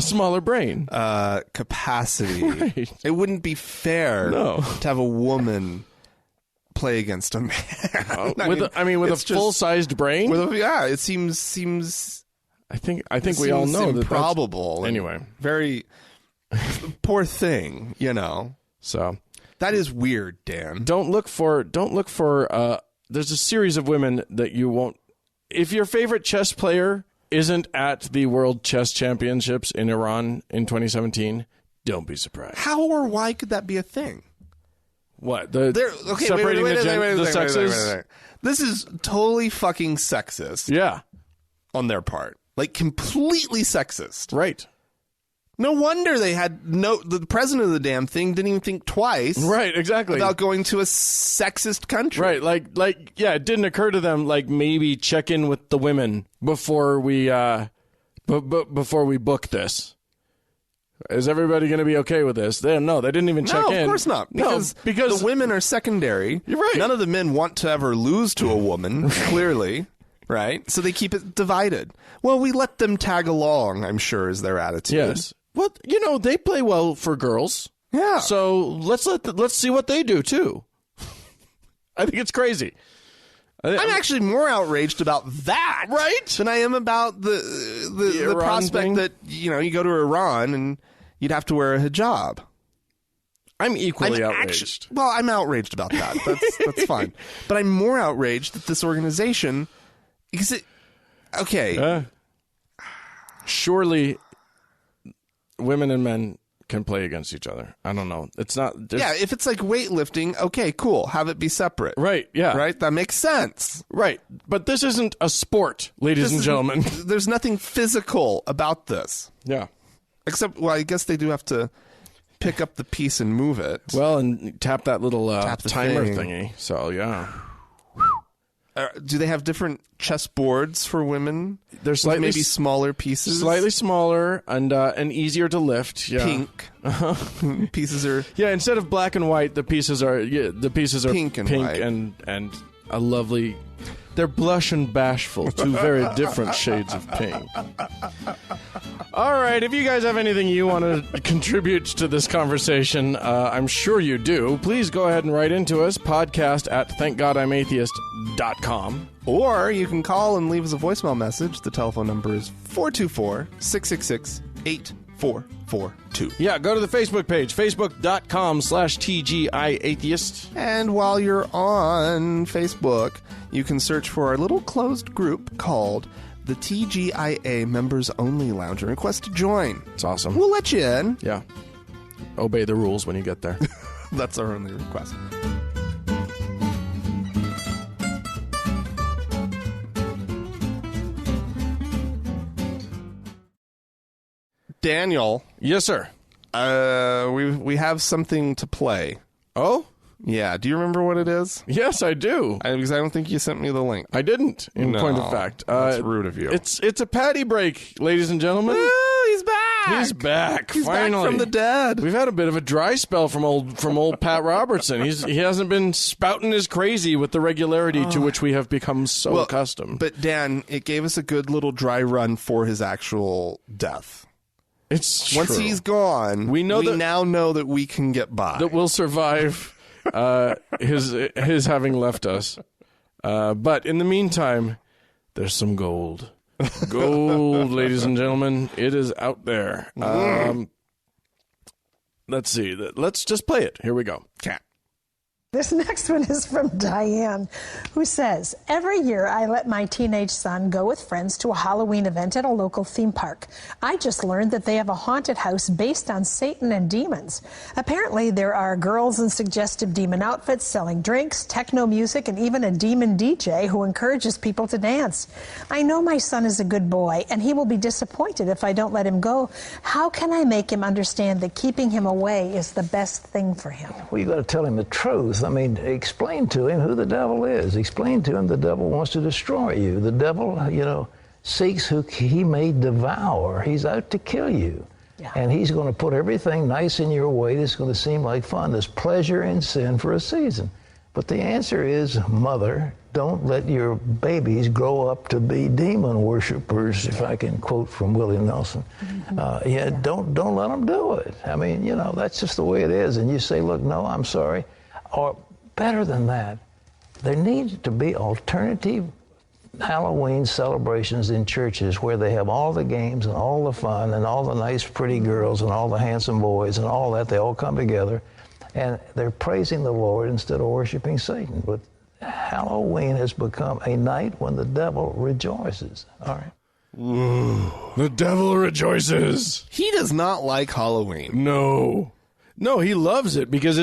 smaller brain capacity. Right. It wouldn't be fair to have a woman play against a man. with a full-sized brain. It seems. I think we all know that improbable. Anyway, very poor thing. So that is weird, Dan. Don't look for. There's a series of women that you won't... If your favorite chess player isn't at the World Chess Championships in Iran in 2017, don't be surprised. How or why could that be a thing? What? Separating the sexes? Wait. This is totally fucking sexist. Yeah. On their part. Like, completely sexist. Right. No wonder the president of the damn thing didn't even think twice. Right, exactly. About going to a sexist country. Right, like it didn't occur to them, like, maybe check in with the women before we book this. Is everybody going to be okay with this? They didn't even check in. No, of course not. Because the women are secondary. You're right. None of the men want to ever lose to a woman, clearly. Right? So they keep it divided. Well, we let them tag along, I'm sure, is their attitude. Yes. Well, they play well for girls. Yeah. So let's see what they do too. I think it's crazy. I'm actually more outraged about that, right, than I am about the prospect thing? That you go to Iran and you'd have to wear a hijab. I'm equally outraged. I'm outraged about that. That's fine. But I'm more outraged that this organization, because it, okay. Surely women and men can play against each other. I don't know. It's not. Yeah, if it's like weightlifting, okay, cool. Have it be separate. Right, yeah. Right? That makes sense. Right. But this isn't a sport, ladies and gentlemen. There's nothing physical about this. Yeah. Except, well, I guess they do have to pick up the piece and move it. Well, and tap that little timer thing. thingy. So, yeah. Do they have different chess boards for women? They're slightly maybe smaller pieces, slightly smaller and easier to lift. Yeah. Pink pieces are instead of black and white, the pieces are pink and white. and a lovely. They're blush and bashful, two very different shades of pink. All right, if you guys have anything you want to contribute to this conversation, I'm sure you do. Please go ahead and write into us, podcast@thankgodimatheist.com. Or you can call and leave us a voicemail message. The telephone number is 424-666-8442. Yeah, go to the Facebook page, facebook.com/TGIAtheist. And while you're on Facebook, you can search for our little closed group called the TGIA Members Only Lounge and request to join. It's awesome. We'll let you in. Yeah. Obey the rules when you get there. That's our only request. Daniel. Yes, sir. We have something to play. Oh? Yeah. Do you remember what it is? Yes, I do. Because I don't think you sent me the link. I didn't, in point of fact. That's rude of you. It's a patty break, ladies and gentlemen. He's back. He's back. He's finally back from the dead. We've had a bit of a dry spell from old Pat Robertson. He hasn't been spouting as crazy with the regularity to which we have become so accustomed. But Dan, it gave us a good little dry run for his actual death. It's Once true. he's gone, we now know that we can get by. That we'll survive his having left us. But in the meantime, there's some gold. Gold, ladies and gentlemen. It is out there. Let's see. Let's just play it. Here we go. Cat. This next one is from Diane, who says, every year I let my teenage son go with friends to a Halloween event at a local theme park. I just learned that they have a haunted house based on Satan and demons. Apparently, there are girls in suggestive demon outfits selling drinks, techno music, and even a demon DJ who encourages people to dance. I know my son is a good boy, and he will be disappointed if I don't let him go. How can I make him understand that keeping him away is the best thing for him? Well, you got to tell him the truth. I mean, explain to him who the devil is. Explain to him the devil wants to destroy you. The devil, seeks who he may devour. He's out to kill you. Yeah. And he's going to put everything nice in your way that's going to seem like fun. There's pleasure in sin for a season. But the answer is, mother, don't let your babies grow up to be demon worshipers, if I can quote from Willie Nelson. Don't let them do it. I mean, that's just the way it is. And you say, look, no, I'm sorry. Or better than that, there needs to be alternative Halloween celebrations in churches where they have all the games and all the fun and all the nice pretty girls and all the handsome boys and all that. They all come together and they're praising the Lord instead of worshiping Satan. But Halloween has become a night when the devil rejoices. All right. Ooh, the devil rejoices. He does not like Halloween. No, he loves it because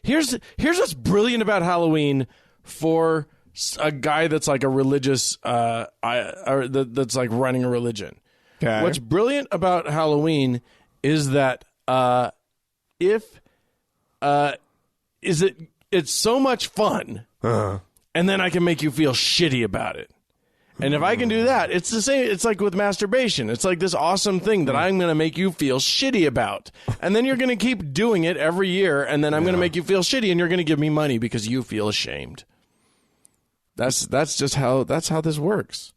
here's what's brilliant about Halloween for a guy that's like a religious, that's like running a religion. Okay. What's brilliant about Halloween is that it's so much fun, and then I can make you feel shitty about it. And if I can do that, it's the same. It's like with masturbation. It's like this awesome thing that I'm going to make you feel shitty about. And then you're going to keep doing it every year. And then I'm going to make you feel shitty and you're going to give me money because you feel ashamed. That's just how this works.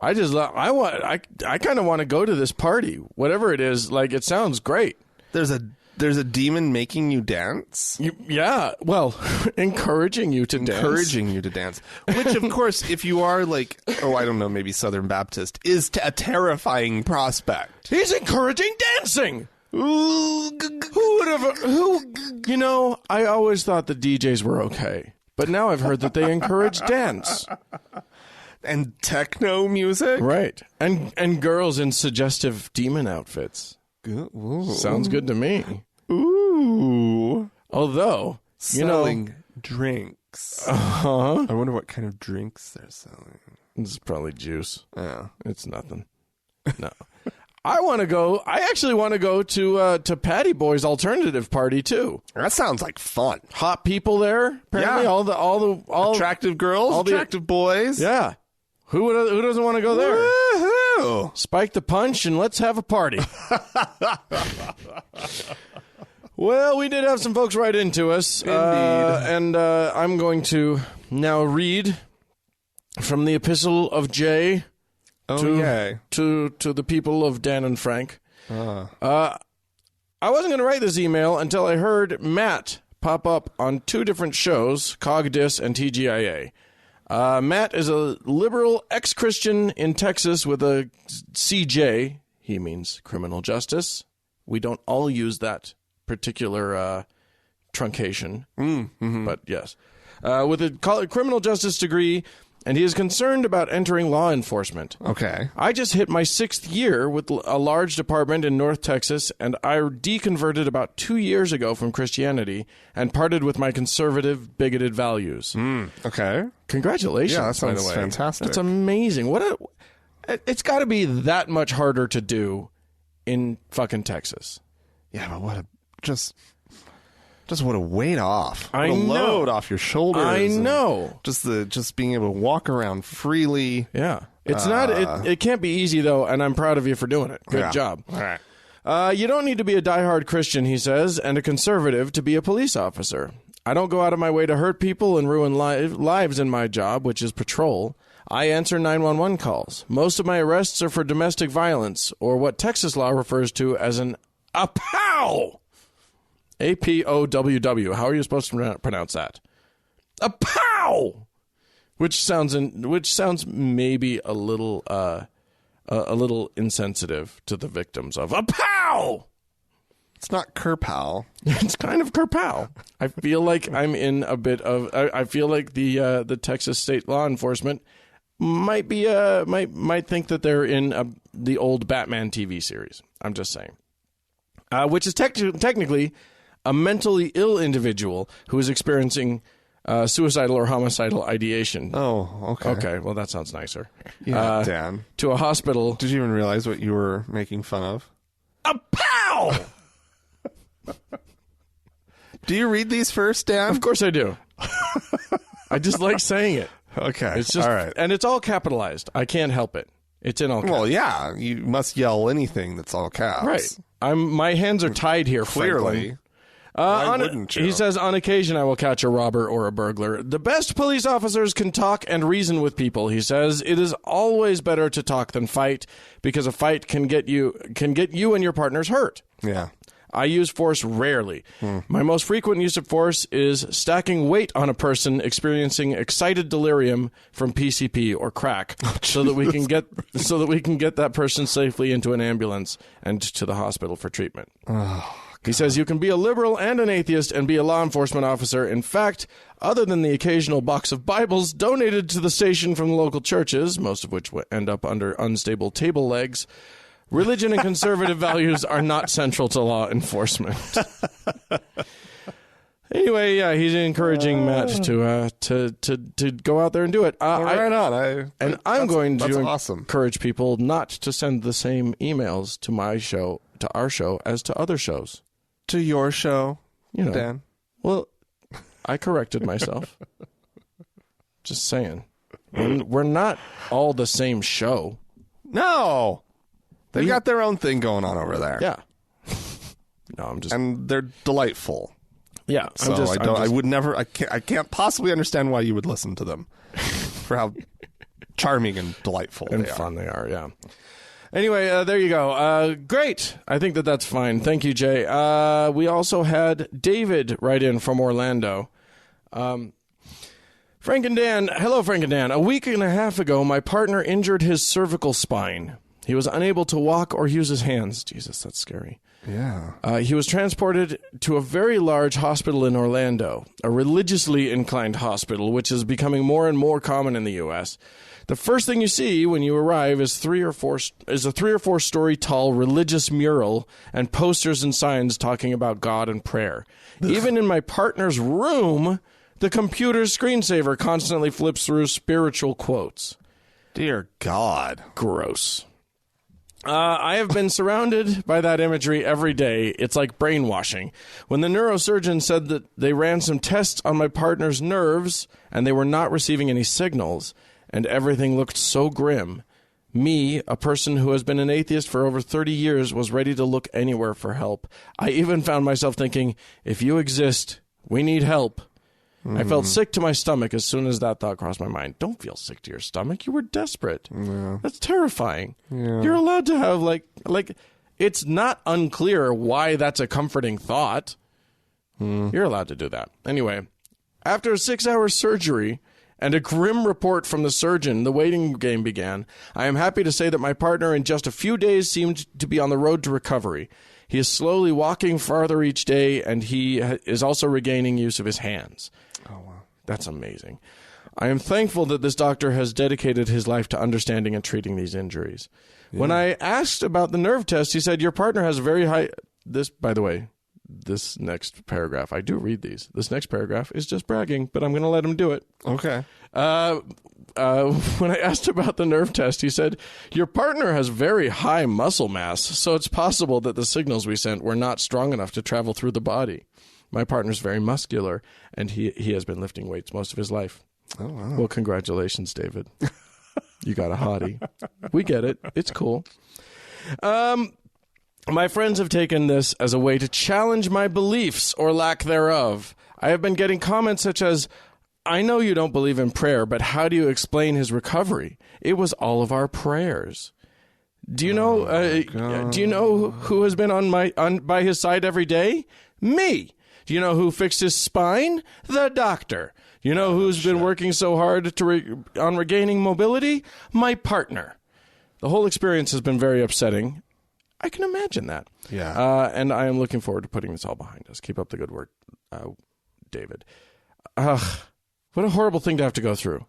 I kind of want to go to this party, whatever it is. Like, it sounds great. There's a demon making you dance? Yeah. Well, encouraging you to dance. Which, of course, if you are like, I don't know, maybe Southern Baptist, is a terrifying prospect. He's encouraging dancing. Who would have? You know, I always thought the DJs were okay, but now I've heard that they encourage dance and techno music, right? And girls in suggestive demon outfits. Ooh. Sounds good to me. Ooh. Although, selling drinks. I wonder what kind of drinks they're selling. This is probably juice. Yeah, it's nothing. No. I actually want to go to Patty Boy's alternative party too. That sounds like fun. Hot people there. Apparently, yeah. all attractive girls, attractive boys. Yeah. Who doesn't want to go there? Woohoo! Spike the punch and let's have a party. Well, we did have some folks write into us. Indeed. And I'm going to now read from the Epistle of J. To the people of Dan and Frank. I wasn't going to write this email until I heard Matt pop up on two different shows, CogDis and TGIA. Matt is a liberal ex-Christian in Texas with a CJ. He means criminal justice. We don't all use that particular truncation, but yes. With a criminal justice degree, and he is concerned about entering law enforcement. Okay. I just hit my 6th year with a large department in North Texas, and I deconverted about 2 years ago from Christianity and parted with my conservative, bigoted values. Okay. Congratulations, Yeah, that sounds by the way. fantastic. That's amazing. It's got to be that much harder to do in fucking Texas. Yeah, but just what a weight off. I what a know. load off your shoulders. I know. Just being able to walk around freely. Yeah. It's not. It can't be easy though, and I'm proud of you for doing it. Good job. All right. You don't need to be a diehard Christian, he says, and a conservative to be a police officer. I don't go out of my way to hurt people and ruin lives in my job, which is patrol. I answer 911 calls. Most of my arrests are for domestic violence, or what Texas law refers to as an APOW. APOWW. How are you supposed to pronounce that? APOW. Which sounds maybe a little insensitive to the victims of APOW. It's not kerpow. It's kind of kerpow. I feel like I'm in a bit of. I feel like the Texas state law enforcement might think that they're in the old Batman TV series. I'm just saying, which is technically a mentally ill individual who is experiencing suicidal or homicidal ideation. Oh, okay. Okay, well, that sounds nicer. Yeah, Dan. To a hospital. Did you even realize what you were making fun of? A pow! Do you read these first, Dan? Of course I do. I just like saying it. Okay. It's just, all right. And it's all capitalized. I can't help it. It's in all caps. Well, yeah. You must yell anything that's all caps. Right. My hands are tied here, Clearly. Franklin. Why wouldn't you? He says, on occasion I will catch a robber or a burglar. The best police officers can talk and reason with people, he says. It is always better to talk than fight, because a fight can get you and your partners hurt. Yeah. I use force rarely. My most frequent use of force is stacking weight on a person experiencing excited delirium from PCP or crack, so that we can get that person safely into an ambulance and to the hospital for treatment. He says you can be a liberal and an atheist and be a law enforcement officer. In fact, other than the occasional box of Bibles donated to the station from the local churches, most of which end up under unstable table legs, religion and conservative values are not central to law enforcement. Anyway, yeah, he's encouraging Matt to go out there and do it. Right on. I'm going to awesome. encourage people not to send the same emails to my show, to our show, as to other shows. To your show, Dan. Well, I corrected myself. Just saying. We're not all the same show. No. They've got their own thing going on over there. Yeah. No, I'm just... And they're delightful. Yeah. So I can't possibly understand why you would listen to them. For how charming and delightful and they fun they are, yeah. Anyway, there you go. Great. I think that's fine. Thank you, Jay. We also had David write in from Orlando. Frank and Dan. Hello, Frank and Dan. A week and a half ago, my partner injured his cervical spine. He was unable to walk or use his hands. Jesus, that's scary. Yeah. He was transported to a very large hospital in Orlando, a religiously inclined hospital, which is becoming more and more common in the U.S. The first thing you see when you arrive is a 3 or 4 story tall religious mural and posters and signs talking about God and prayer. Even in my partner's room, the computer's screensaver constantly flips through spiritual quotes. Dear God. Gross. I have been surrounded by that imagery every day. It's like brainwashing. When the neurosurgeon said that they ran some tests on my partner's nerves and they were not receiving any signals, and everything looked so grim, me, a person who has been an atheist for over 30 years, was ready to look anywhere for help. I even found myself thinking, if you exist, we need help. I felt sick to my stomach as soon as that thought crossed my mind. Don't feel sick to your stomach. You were desperate. Yeah. That's terrifying. Yeah. You're allowed to have, like, it's not unclear why that's a comforting thought. You're allowed to do that. Anyway, after a 6-hour surgery and a grim report from the surgeon, the waiting game began. I am happy to say that my partner in just a few days seemed to be on the road to recovery. He is slowly walking farther each day, and he is also regaining use of his hands. Oh, wow. That's amazing. I am thankful that this doctor has dedicated his life to understanding and treating these injuries. Yeah. When I asked about the nerve test, he said, your partner has a very high... This, by the way, this next paragraph, I do read these. This next paragraph is just bragging, but I'm going to let him do it. Okay. When I asked about the nerve test, he said, your partner has very high muscle mass, so it's possible that the signals we sent were not strong enough to travel through the body. My partner's very muscular, and he has been lifting weights most of his life. Oh, wow. Well, congratulations, David. You got a hottie. We get it. It's cool. My friends have taken this as a way to challenge my beliefs or lack thereof. I have been getting comments such as, I know you don't believe in prayer, but how do you explain his recovery? It was all of our prayers. Do you know? Do you know who has been by his side every day? Me. Do you know who fixed his spine? The doctor. You know who's been working so hard on regaining mobility? My partner. The whole experience has been very upsetting. I can imagine that. Yeah. And I am looking forward to putting this all behind us. Keep up the good work, David. What a horrible thing to have to go through.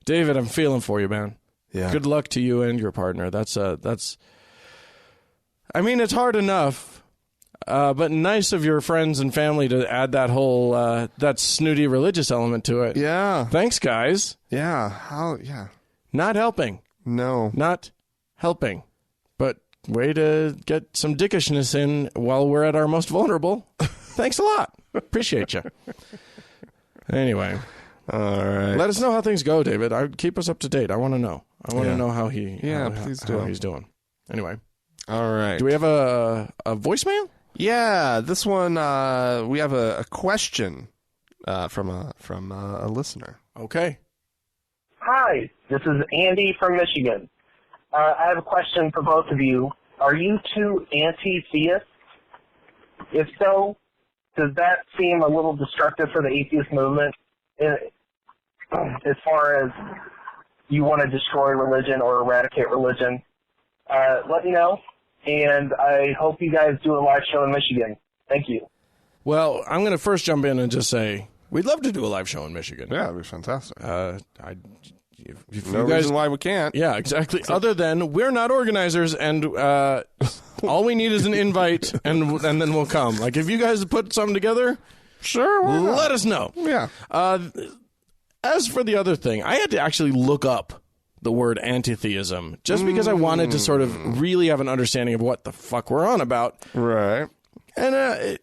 David, I'm feeling for you, man. Yeah. Good luck to you and your partner. That's I mean, it's hard enough, but nice of your friends and family to add that whole, that snooty religious element to it. Yeah. Thanks, guys. Yeah. Yeah. Not helping. No. Not helping. But way to get some dickishness in while we're at our most vulnerable. Thanks a lot. Appreciate you. Anyway. All right. Let us know how things go, David. Keep us up to date. I want to know. I want to know how please do. How he's doing. Anyway. All right. Do we have a voicemail? Yeah, this one we have a question from a listener. Okay. Hi, this is Andy from Michigan. I have a question for both of you. Are you two anti-theists? If so, does that seem a little destructive for the atheist movement as far as you want to destroy religion or eradicate religion? Let me know, and I hope you guys do a live show in Michigan. Thank you. Well, I'm going to first jump in and just say we'd love to do a live show in Michigan. Yeah, that'd be fantastic. If no you guys, reason why we can't. Yeah, exactly. Other than we're not organizers, and all we need is an invite, and then we'll come. Like, if you guys put something together, sure, let us know. Yeah. As for the other thing, I had to actually look up the word anti-theism just because I wanted to sort of really have an understanding of what the fuck we're on about. Right. And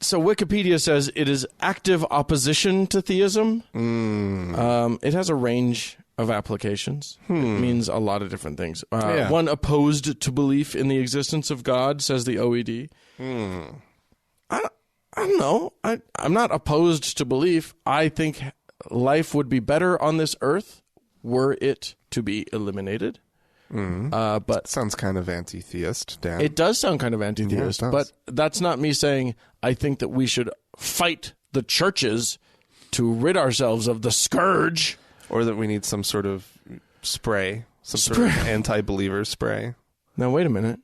so Wikipedia says it is active opposition to theism. It has a range of applications. It means a lot of different things. One, opposed to belief in the existence of God, says the OED. I don't know. I'm not opposed to belief. I think life would be better on this earth were it to be eliminated. But sounds kind of anti-theist, Dan. It does sound kind of anti-theist, but that's not me saying I think that we should fight the churches to rid ourselves of the scourge. Or that we need some sort of spray, sort of anti-believer spray. Now, wait a minute.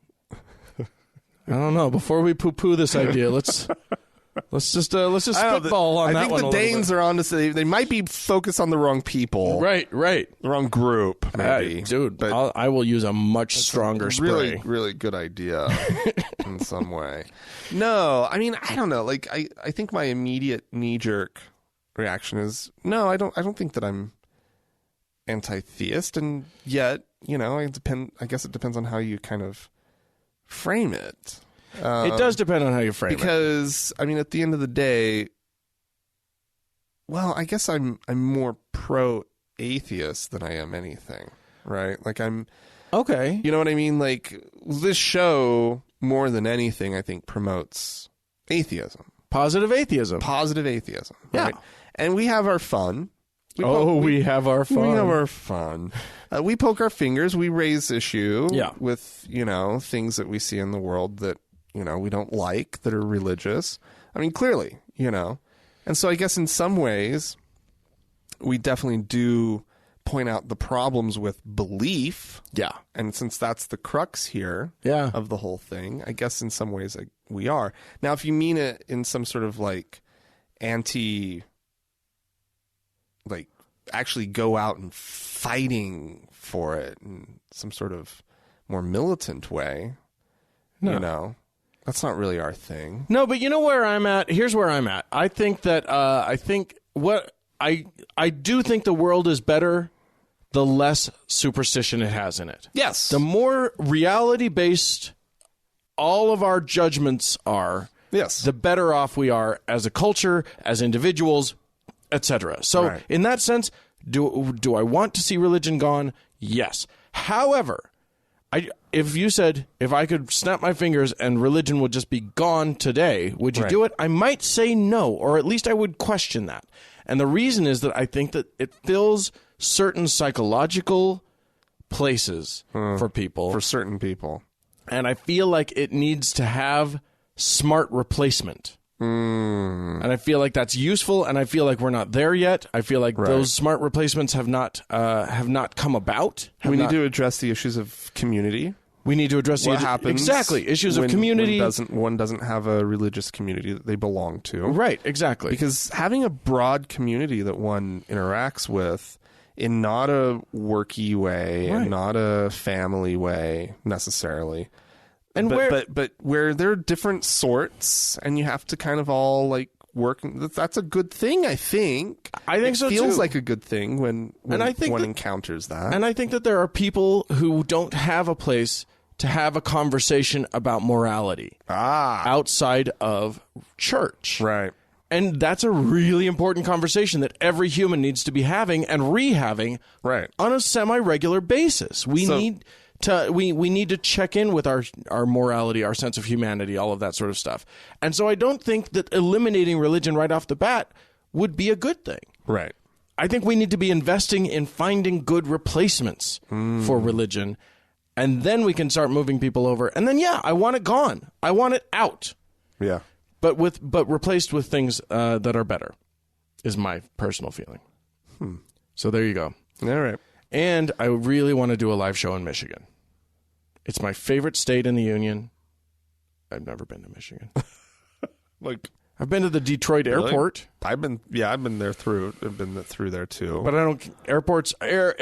I don't know. Before we poo-poo this idea, let's just spitball on that one. I think the Danes are on to say they might be focused on the wrong people. Right. The wrong group, maybe. Dude, but I will use a much stronger spray. Really, really good idea in some way. No, I mean, I don't know. Like, I think my immediate knee-jerk reaction is, no, I don't think that I'm anti-theist, and yet, I guess it depends on how you kind of frame it. It does depend on how you frame it. Because, I mean, at the end of the day, well, I guess I'm more pro-atheist than I am anything, right? Like, I'm... Okay. You know what I mean? Like, this show, more than anything, I think, promotes atheism. Positive atheism. Right? Yeah. And we have our fun. We have our fun. We have our fun. We poke our fingers. We raise issue with, things that we see in the world that, we don't like, that are religious. I mean, clearly, And so I guess in some ways, we definitely do point out the problems with belief. Yeah. And since that's the crux here of the whole thing, I guess in some ways we are. Now, if you mean it in some sort of actually go out and fighting for it in some sort of more militant way, that's not really our thing. No, but you know where I'm at? Here's where I'm at. I think that I do think the world is better the less superstition it has in it. Yes. The more reality-based all of our judgments are, the better off we are as a culture, as individuals, etc. So in that sense, do I want to see religion gone? Yes. However, if I could snap my fingers and religion would just be gone today, would you do it? I might say no, or at least I would question that. And the reason is that I think that it fills certain psychological places for people. For certain people. And I feel like it needs to have smart replacement. And I feel like that's useful, and I feel like we're not there yet. I feel like those smart replacements have not come about. We need to address the issues of community. We need to address what happens issues of community. One doesn't have a religious community that they belong to. Right, exactly. Because having a broad community that one interacts with in not a worky way and not a family way necessarily. And but where there are different sorts, and you have to kind of all work. That's a good thing, I think. I think so too. It feels like a good thing when one encounters that. And I think that there are people who don't have a place to have a conversation about morality outside of church. Right. And that's a really important conversation that every human needs to be having and re-having on a semi-regular basis. We need to check in with our morality, our sense of humanity, all of that sort of stuff. And so I don't think that eliminating religion right off the bat would be a good thing. Right. I think we need to be investing in finding good replacements for religion, and then we can start moving people over. And then, I want it gone. I want it out. Yeah. But replaced with things that are better, is my personal feeling. So there you go. All right. And I really want to do a live show in Michigan. It's my favorite state in the union. I've never been to Michigan. I've been to the Detroit airport. I've been there through. I've been through there too. But I don't. Airports are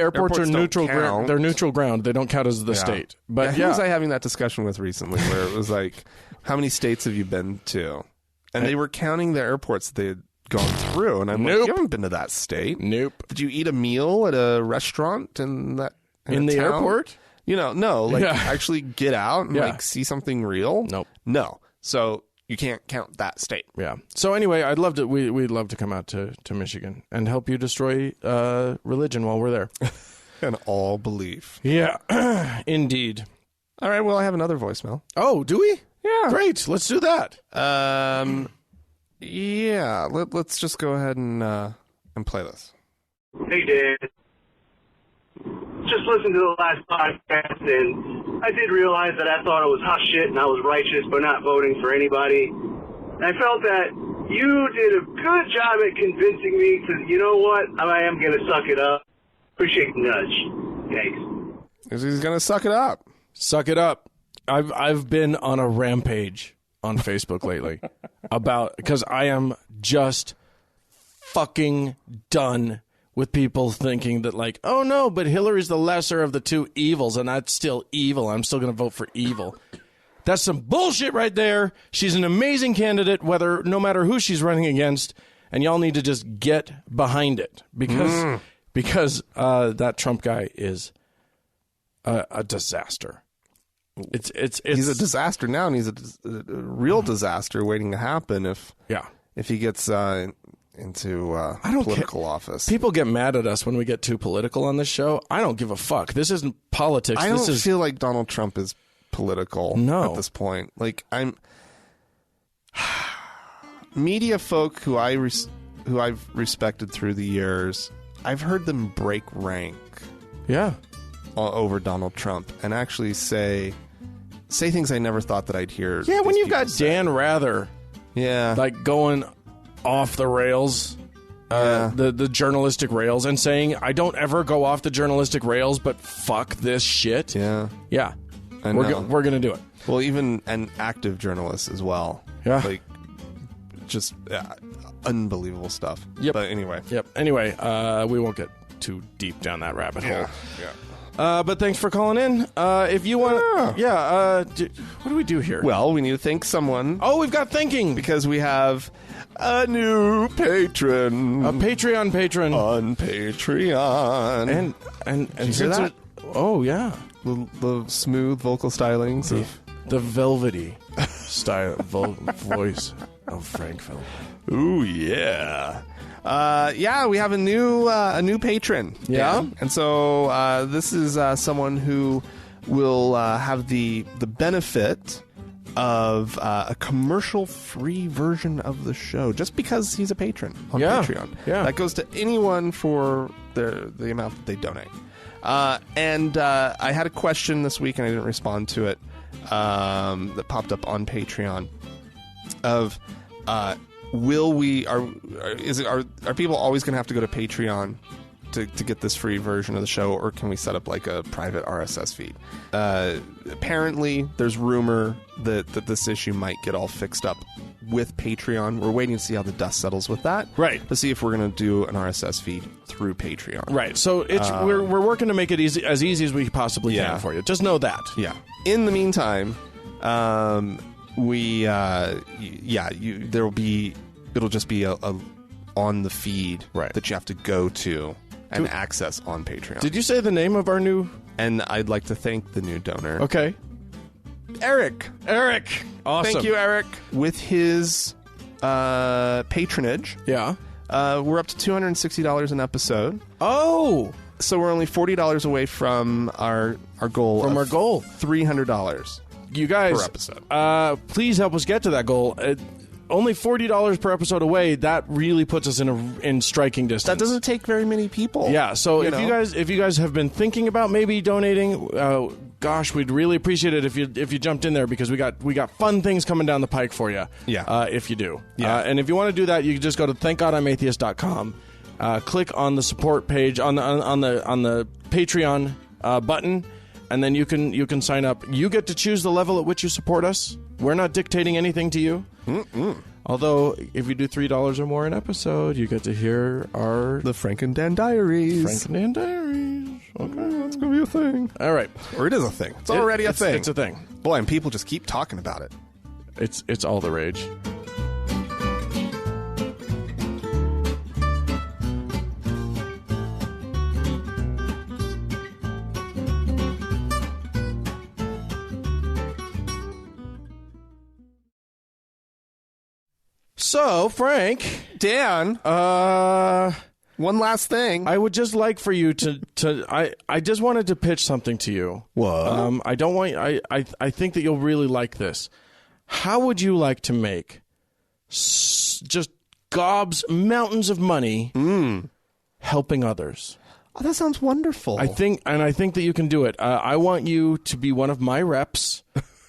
neutral ground. They're neutral ground. They don't count as the state. But who was I having that discussion with recently? Where it was like, how many states have you been to? And they were counting the airports that they had gone through, and I'm like, you haven't been to that state. Nope. Did you eat a meal at a restaurant in the town? Airport? No. Actually get out and see something real. Nope. No. So you can't count that state. Yeah. So anyway, I'd love to. We'd love to come out to Michigan and help you destroy religion while we're there. And all belief. Yeah. Indeed. All right. Well, I have another voicemail. Oh, do we? Yeah. Great. Let's do that. Yeah. Let's just go ahead and play this. Hey, Dan. Just listened to the last podcast, and I did realize that I thought it was hot shit and I was righteous by not voting for anybody. And I felt that you did a good job at convincing me to, you know what, I am going to suck it up. Appreciate the nudge. Thanks. He's going to suck it up. Suck it up. I've been on a rampage on Facebook lately because I am just fucking done with people thinking that like, oh no, but Hillary's the lesser of the two evils, and that's still evil. I'm still going to vote for evil. That's some bullshit right there. She's an amazing candidate, no matter who she's running against, and y'all need to just get behind it because that Trump guy is a disaster. It's he's a disaster now, and he's a real disaster waiting to happen if he gets into political office. People get mad at us when we get too political on this show. I don't give a fuck. This isn't politics. I don't feel like Donald Trump is political at this point. Like, I'm media folk who I've respected through the years, I've heard them break rank over Donald Trump and actually say things I never thought that I'd hear. Yeah, when you've got Dan Rather like going off the rails, the journalistic rails, and saying, I don't ever go off the journalistic rails, but fuck this shit. Yeah. We're going to do it. Well, even an active journalist as well. Yeah. Like, just unbelievable stuff. Yep. But anyway. Yep. Anyway, we won't get too deep down that rabbit hole. Yeah. But thanks for calling in. If you want what do we do here? Well, we need to thank someone. Oh, we've got thinking. Because we have a new patron. A Patreon patron. On Patreon. And Did you hear that? Oh, yeah. The smooth vocal stylings of the velvety style voice of Frank Phil. Ooh, yeah. We have a new patron. Yeah. And so this is someone who will have the benefit of a commercial-free version of the show just because he's a patron on Patreon. Yeah. That goes to anyone for the amount that they donate. And I had a question this week, and I didn't respond to it, that popped up on Patreon of are people always going to have to go to Patreon to get this free version of the show, or can we set up like a private RSS feed? Apparently, there's rumor that this issue might get all fixed up with Patreon. We're waiting to see how the dust settles with that. Right. To see if we're going to do an RSS feed through Patreon. Right. So we're working to make it as easy as we possibly can for you. Just know that. Yeah. In the meantime, it'll just be a on the feed that you have to go to and access on Patreon. Did you say the name of our new? And I'd like to thank the new donor. Okay. Eric. Awesome. Thank you, Eric. With his patronage, we're up to $260 an episode. Oh. So we're only $40 away from our goal. From our goal. $300. You guys, per episode. Please help us get to that goal. Only $40 per episode away. That really puts us in striking distance. That doesn't take very many people. Yeah. So if you guys have been thinking about maybe donating, gosh, we'd really appreciate it if you jumped in there, because we got fun things coming down the pike for you. Yeah. If you do. Yeah. And if you want to do that, you can just go to thankgodimatheist.com. Click on the support page on the Patreon button. And then you can sign up. You get to choose the level at which you support us. We're not dictating anything to you. Although, if you do $3 or more an episode, you get to hear the Frank and Dan Diaries. Okay, that's gonna be a thing. All right, or it is a thing. It's already a thing. It's a thing. Boy, and people just keep talking about it. It's all the rage. So, Frank, Dan, one last thing. I would just like for you to I just wanted to pitch something to you. What? I don't want I think that you'll really like this. How would you like to make just mountains of money helping others? Oh, that sounds wonderful. I think that you can do it. I want you to be one of my reps.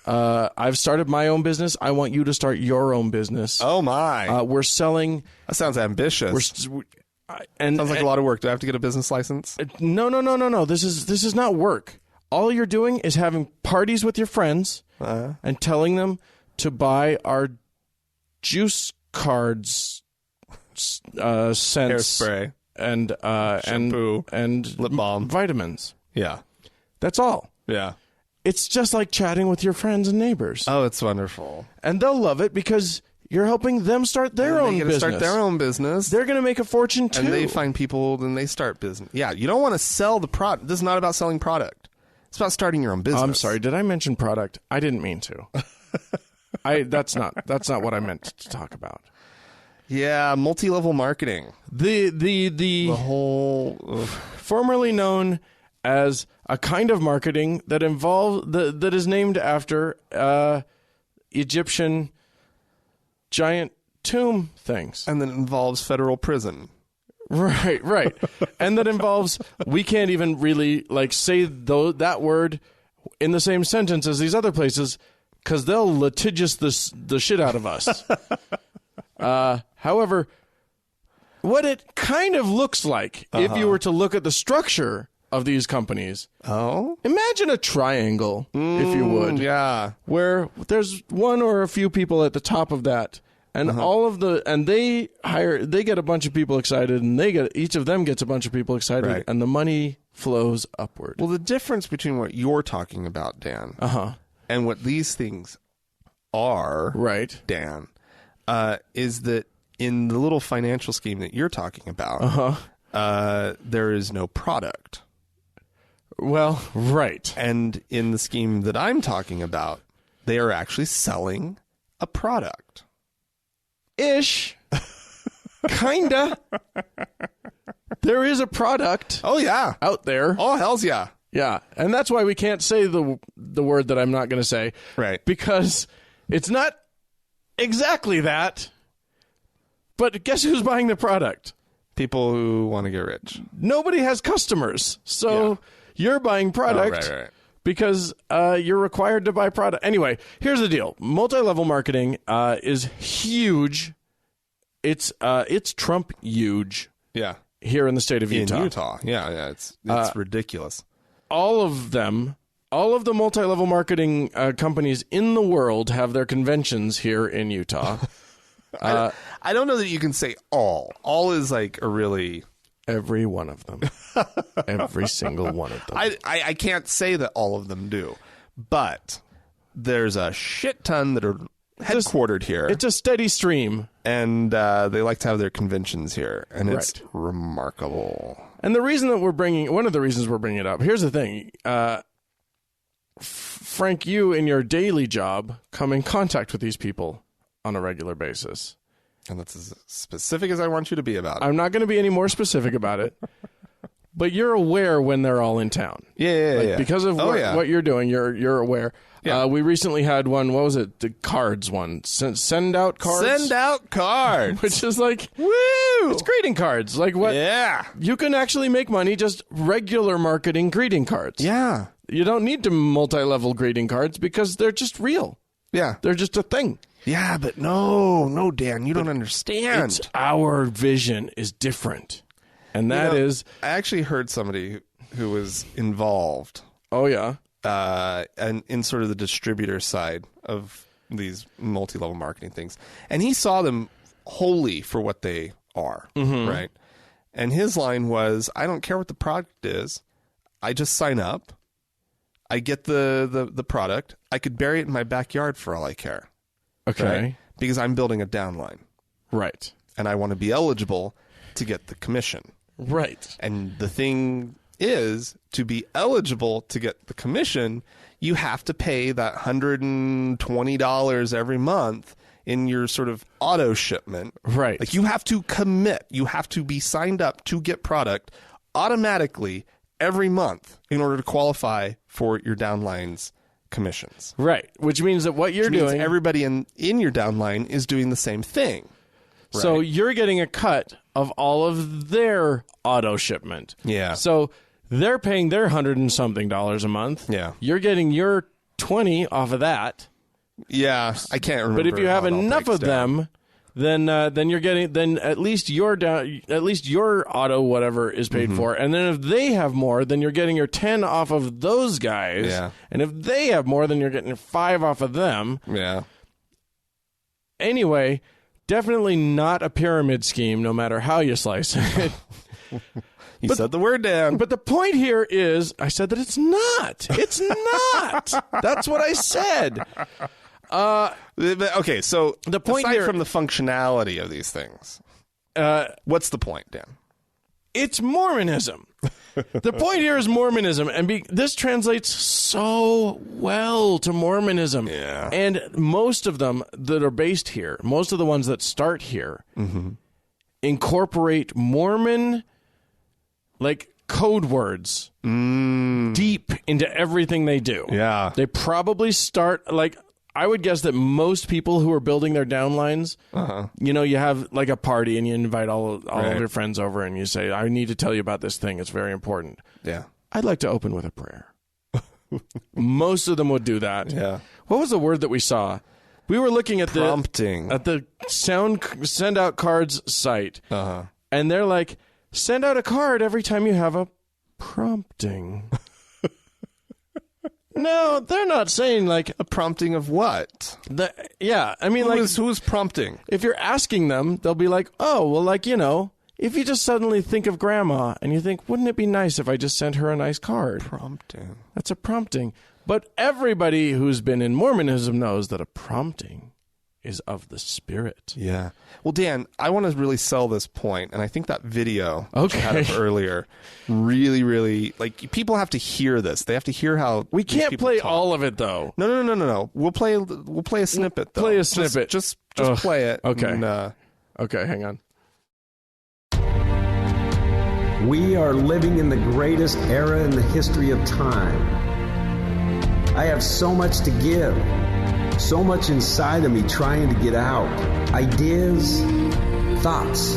I've started my own business. I want you to start your own business. Oh, my. We're selling... That sounds ambitious. Sounds like a lot of work. Do I have to get a business license? No. This is not work. All you're doing is having parties with your friends and telling them to buy our juice cards, scents, hairspray, and shampoo, and lip balm, vitamins. Yeah, that's all. Yeah, it's just like chatting with your friends and neighbors. Oh, it's wonderful, and they'll love it because you're helping them start their own business. Start their own business. They're going to make a fortune too. And they find people, then they start business. Yeah, you don't want to sell the product. This is not about selling product. It's about starting your own business. I'm sorry. Did I mention product? I didn't mean to. That's not what I meant to talk about. Yeah, multi-level marketing. The whole formerly known as a kind of marketing that that is named after Egyptian giant tomb things, and that involves federal prison. Right. And that involves, we can't even really say that word in the same sentence as these other places because they'll litigious the shit out of us. However, what it kind of looks like, if you were to look at the structure of these companies, imagine a triangle, if you would. Yeah. Where there's one or a few people at the top of that. And they get a bunch of people excited, and each of them gets a bunch of people excited, right. And the money flows upward. Well, the difference between what you're talking about, Dan, and what these things are, right, Dan, is that in the little financial scheme that you're talking about, there is no product. Well, right. And in the scheme that I'm talking about, they are actually selling a product. Ish. Kinda. There is a product. Oh, yeah. Out there. Oh, hells yeah. Yeah. And that's why we can't say the word that I'm not going to say. Right. Because it's not exactly that. But guess who's buying the product? People who want to get rich. Nobody has customers. So you're buying product. Oh, right. Because you're required to buy product. Anyway, here's the deal. Multi-level marketing is huge. It's Trump huge. Yeah. Here in the state of Utah. In Utah. Yeah. It's ridiculous. All of the multi-level marketing companies in the world have their conventions here in Utah. I don't know that you can say all. All is like a really... Every one of them. Every single one of them. I can't say that all of them do, but there's a shit ton that are headquartered here. It's a steady stream. And they like to have their conventions here, and it's remarkable. And one of the reasons we're bringing it up, here's the thing. Frank, you in your daily job come in contact with these people on a regular basis. And that's as specific as I want you to be about it. I'm not going to be any more specific about it. But you're aware when they're all in town. Yeah. Because of what you're doing, you're aware. Yeah. We recently had one, what was it? The cards one. Send out cards? Send out cards. Which is like, woo! It's greeting cards. Like what? Yeah. You can actually make money just regular marketing greeting cards. Yeah. You don't need to multi-level greeting cards because they're just real. Yeah. They're just a thing. Yeah, but no, Dan, you don't understand. Our vision is different. And that is... I actually heard somebody who was involved. Oh, yeah? And in sort of the distributor side of these multi-level marketing things. And he saw them wholly for what they are, right? And his line was, I don't care what the product is. I just sign up. I get the product. I could bury it in my backyard for all I care. Okay. Right? Because I'm building a downline. Right. And I want to be eligible to get the commission. Right. And the thing is, to be eligible to get the commission, you have to pay that $120 every month in your sort of auto shipment. Right. Like you have to commit. You have to be signed up to get product automatically every month in order to qualify for your downline's commissions. Right. Which means that what you're doing... everybody in your downline is doing the same thing. Right? So you're getting a cut of all of their auto shipment. Yeah. So they're paying their $100 and something a month. Yeah. You're getting your 20 off of that. Yeah. I can't remember. But if you have enough of them, then you're getting, then at least your auto whatever is paid for, and then if they have more, then you're getting your 10 off of those guys. Yeah. And if they have more, then you're getting your 5 off of them. Yeah. Anyway, definitely not a pyramid scheme, no matter how you slice it. You said the word, Dan. But the point here is, I said that it's not. It's not. That's what I said. Okay, so the point aside here, from the functionality of these things, what's the point, Dan? It's Mormonism. The point here is Mormonism, and this translates so well to Mormonism. Yeah. And most of them that are based here, most of the ones that start here, incorporate Mormon, like, code words deep into everything they do. Yeah. They probably start, like, I would guess that most people who are building their downlines, you know, you have like a party and you invite all of your friends over and you say, I need to tell you about this thing. It's very important. Yeah. I'd like to open with a prayer. Most of them would do that. Yeah. What was the word that we saw? We were looking at Prompting. the send out cards site. And they're like, send out a card every time you have a prompting. No, they're not saying like a prompting of what? Yeah, I mean, who's prompting? If you're asking them, they'll be like, "Oh, well, like, you know, if you just suddenly think of Grandma and you think, wouldn't it be nice if I just sent her a nice card?" Prompting. That's a prompting. But everybody who's been in Mormonism knows that a prompting is of the Spirit. Yeah. Well, Dan, I want to really sell this point, and I think that video you had up earlier really, really, like, people have to hear this. They have to hear how we can't play talk. all of it, though. No. We'll play a snippet, though. Play a snippet. Just play it. Okay. And, okay, hang on. We are living in the greatest era in the history of time. I have so much to give. So much inside of me trying to get out. Ideas, thoughts,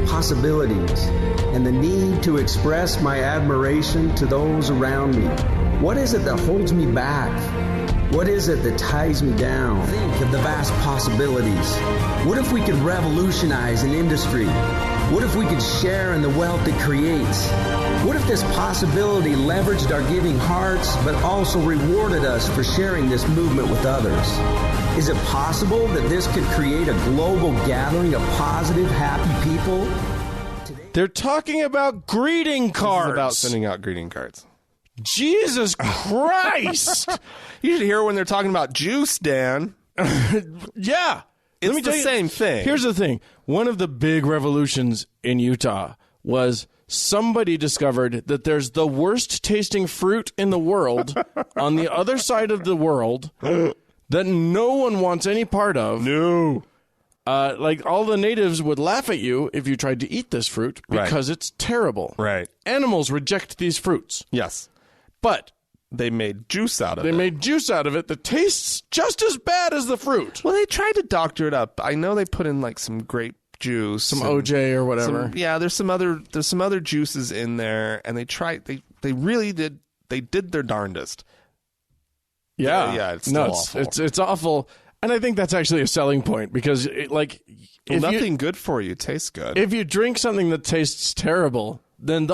possibilities, and the need to express my admiration to those around me. What is it that holds me back? What is it that ties me down? Think of the vast possibilities. What if we could revolutionize an industry? What if we could share in the wealth it creates? What if this possibility leveraged our giving hearts, but also rewarded us for sharing this movement with others? Is it possible that this could create a global gathering of positive, happy people? They're talking about greeting cards. This is about sending out greeting cards. Jesus Christ! You should hear when they're talking about juice, Dan. Yeah. It's Let me the tell you, same thing. Here's the thing. One of the big revolutions in Utah was somebody discovered that there's the worst tasting fruit in the world on the other side of the world that no one wants any part of. No. Like, all the natives would laugh at you if you tried to eat this fruit because it's terrible. Right. Animals reject these fruits. Yes. But they made juice out of it. They made juice out of it that tastes just as bad as the fruit. Well, they tried to doctor it up. I know they put in like some grape juice, some OJ or whatever. There's some other juices in there, and they really did their darndest. Yeah, it's still awful. It's awful, and I think that's actually a selling point because nothing good for you tastes good. If you drink something that tastes terrible, but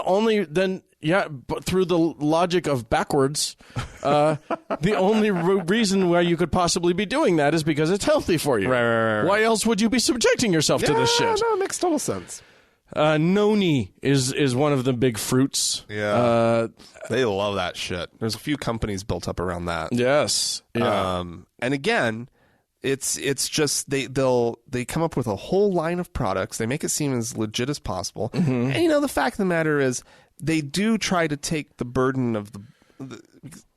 through the logic of backwards, the only reason why you could possibly be doing that is because it's healthy for you. Right. Why else would you be subjecting yourself to this shit? No, it makes total sense. Noni is one of the big fruits. Yeah, they love that shit. There's a few companies built up around that. Yes. Yeah. And again, it's just they come up with a whole line of products. They make it seem as legit as possible. Mm-hmm. And the fact of the matter is, they do try to take the burden of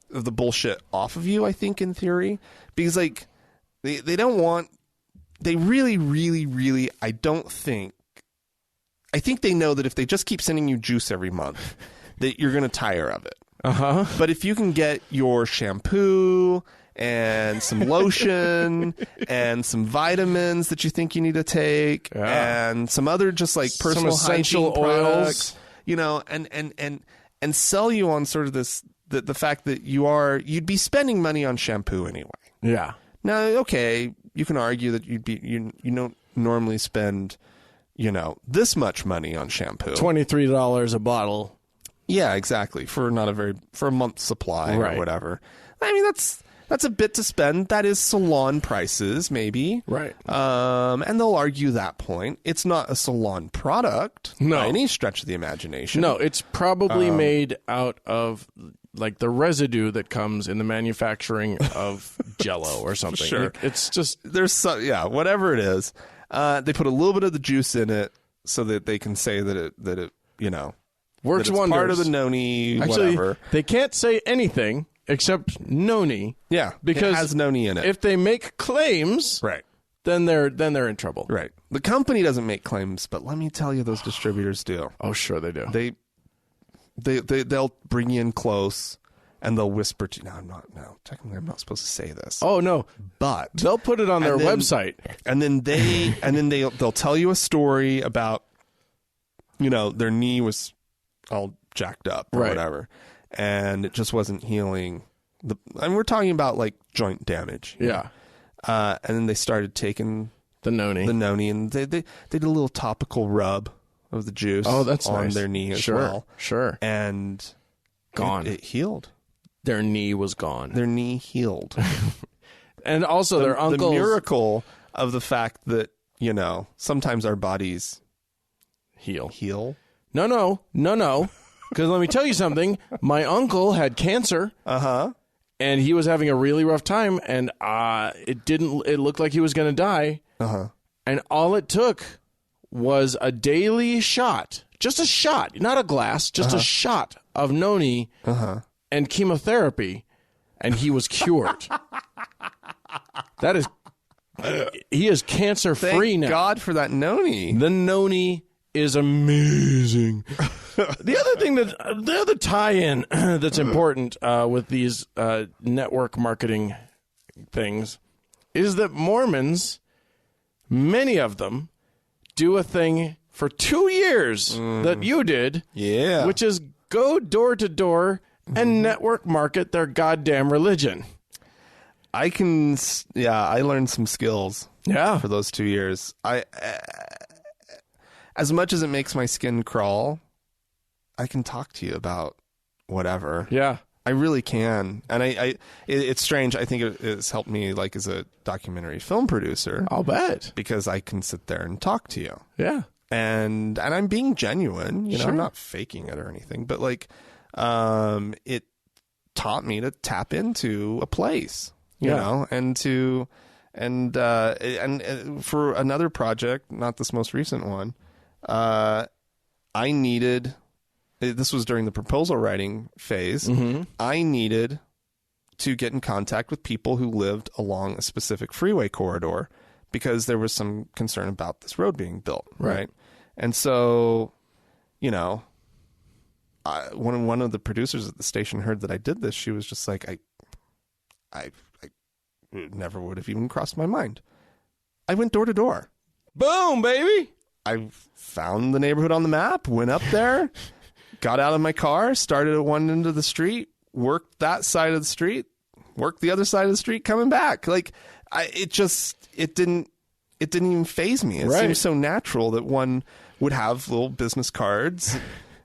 the bullshit off of you, I think, in theory, because like they don't want, they really, really, really, I think they know that if they just keep sending you juice every month, that you're going to tire of it. But if you can get your shampoo and some lotion and some vitamins that you think you need to take and some other just like personal some essential hygiene oils, products, and sell you on sort of this the fact that you'd be spending money on shampoo anyway. Yeah. Now, okay, you can argue that you'd be you normally spend, this much money on shampoo. $23 a bottle. Yeah, exactly. For a month's supply or whatever. I mean, that's a bit to spend. That is salon prices, maybe. Right. And they'll argue that point. It's not a salon product by any stretch of the imagination. No, it's probably made out of like the residue that comes in the manufacturing of Jell-O or something. Sure. Like, it's just whatever it is. They put a little bit of the juice in it so that they can say that it works that it's wonders. Part of the noni, Actually, whatever. They can't say anything except noni. Yeah, because it has noni in it. If they make claims, then they're in trouble. Right. The company doesn't make claims, but let me tell you, those distributors do. Oh, sure they do. They'll bring you in close and they'll whisper to you. No, technically I'm not supposed to say this. Oh no, but they'll put it on their website, and then they'll tell you a story about their knee was all jacked up or whatever, and it just wasn't healing. And we're talking about like joint damage. Yeah. And then they started taking the noni, and they did a little topical rub of the juice. Oh, that's on nice. their knee as well. Sure. And gone. It healed. Their knee was gone. Their knee healed. And also their uncles. The miracle of the fact that sometimes our bodies heal. No. Because let me tell you something. My uncle had cancer. And he was having a really rough time, and it looked like he was going to die. And all it took was a daily shot, just a shot, not a glass, just a shot of noni and chemotherapy, and he was cured. He is cancer-free now. Thank God for that noni. The noni is amazing. The other tie-in that's important with these network marketing things is that Mormons, many of them, do a thing for 2 years that you did, which is go door to door and network market their goddamn religion. I learned some skills. For those 2 years. As much as it makes my skin crawl, I can talk to you about whatever. Yeah. I really can. And it's strange. I think it's helped me like as a documentary film producer. I'll bet. Because I can sit there and talk to you. Yeah. And I'm being genuine, Sure. I'm not faking it or anything, but like it taught me to tap into a place, you know, and for another project, not this most recent one, I needed, this was during the proposal writing phase, I needed to get in contact with people who lived along a specific freeway corridor because there was some concern about this road being built, right? And so, one of the producers at the station heard that I did this. She was just like, I never would have even crossed my mind. I went door to door. Boom, baby. I found the neighborhood on the map, went up there, got out of my car, started at one end of the street, worked that side of the street, worked the other side of the street, coming back. Like, it didn't even faze me. It seems so natural that one would have little business cards,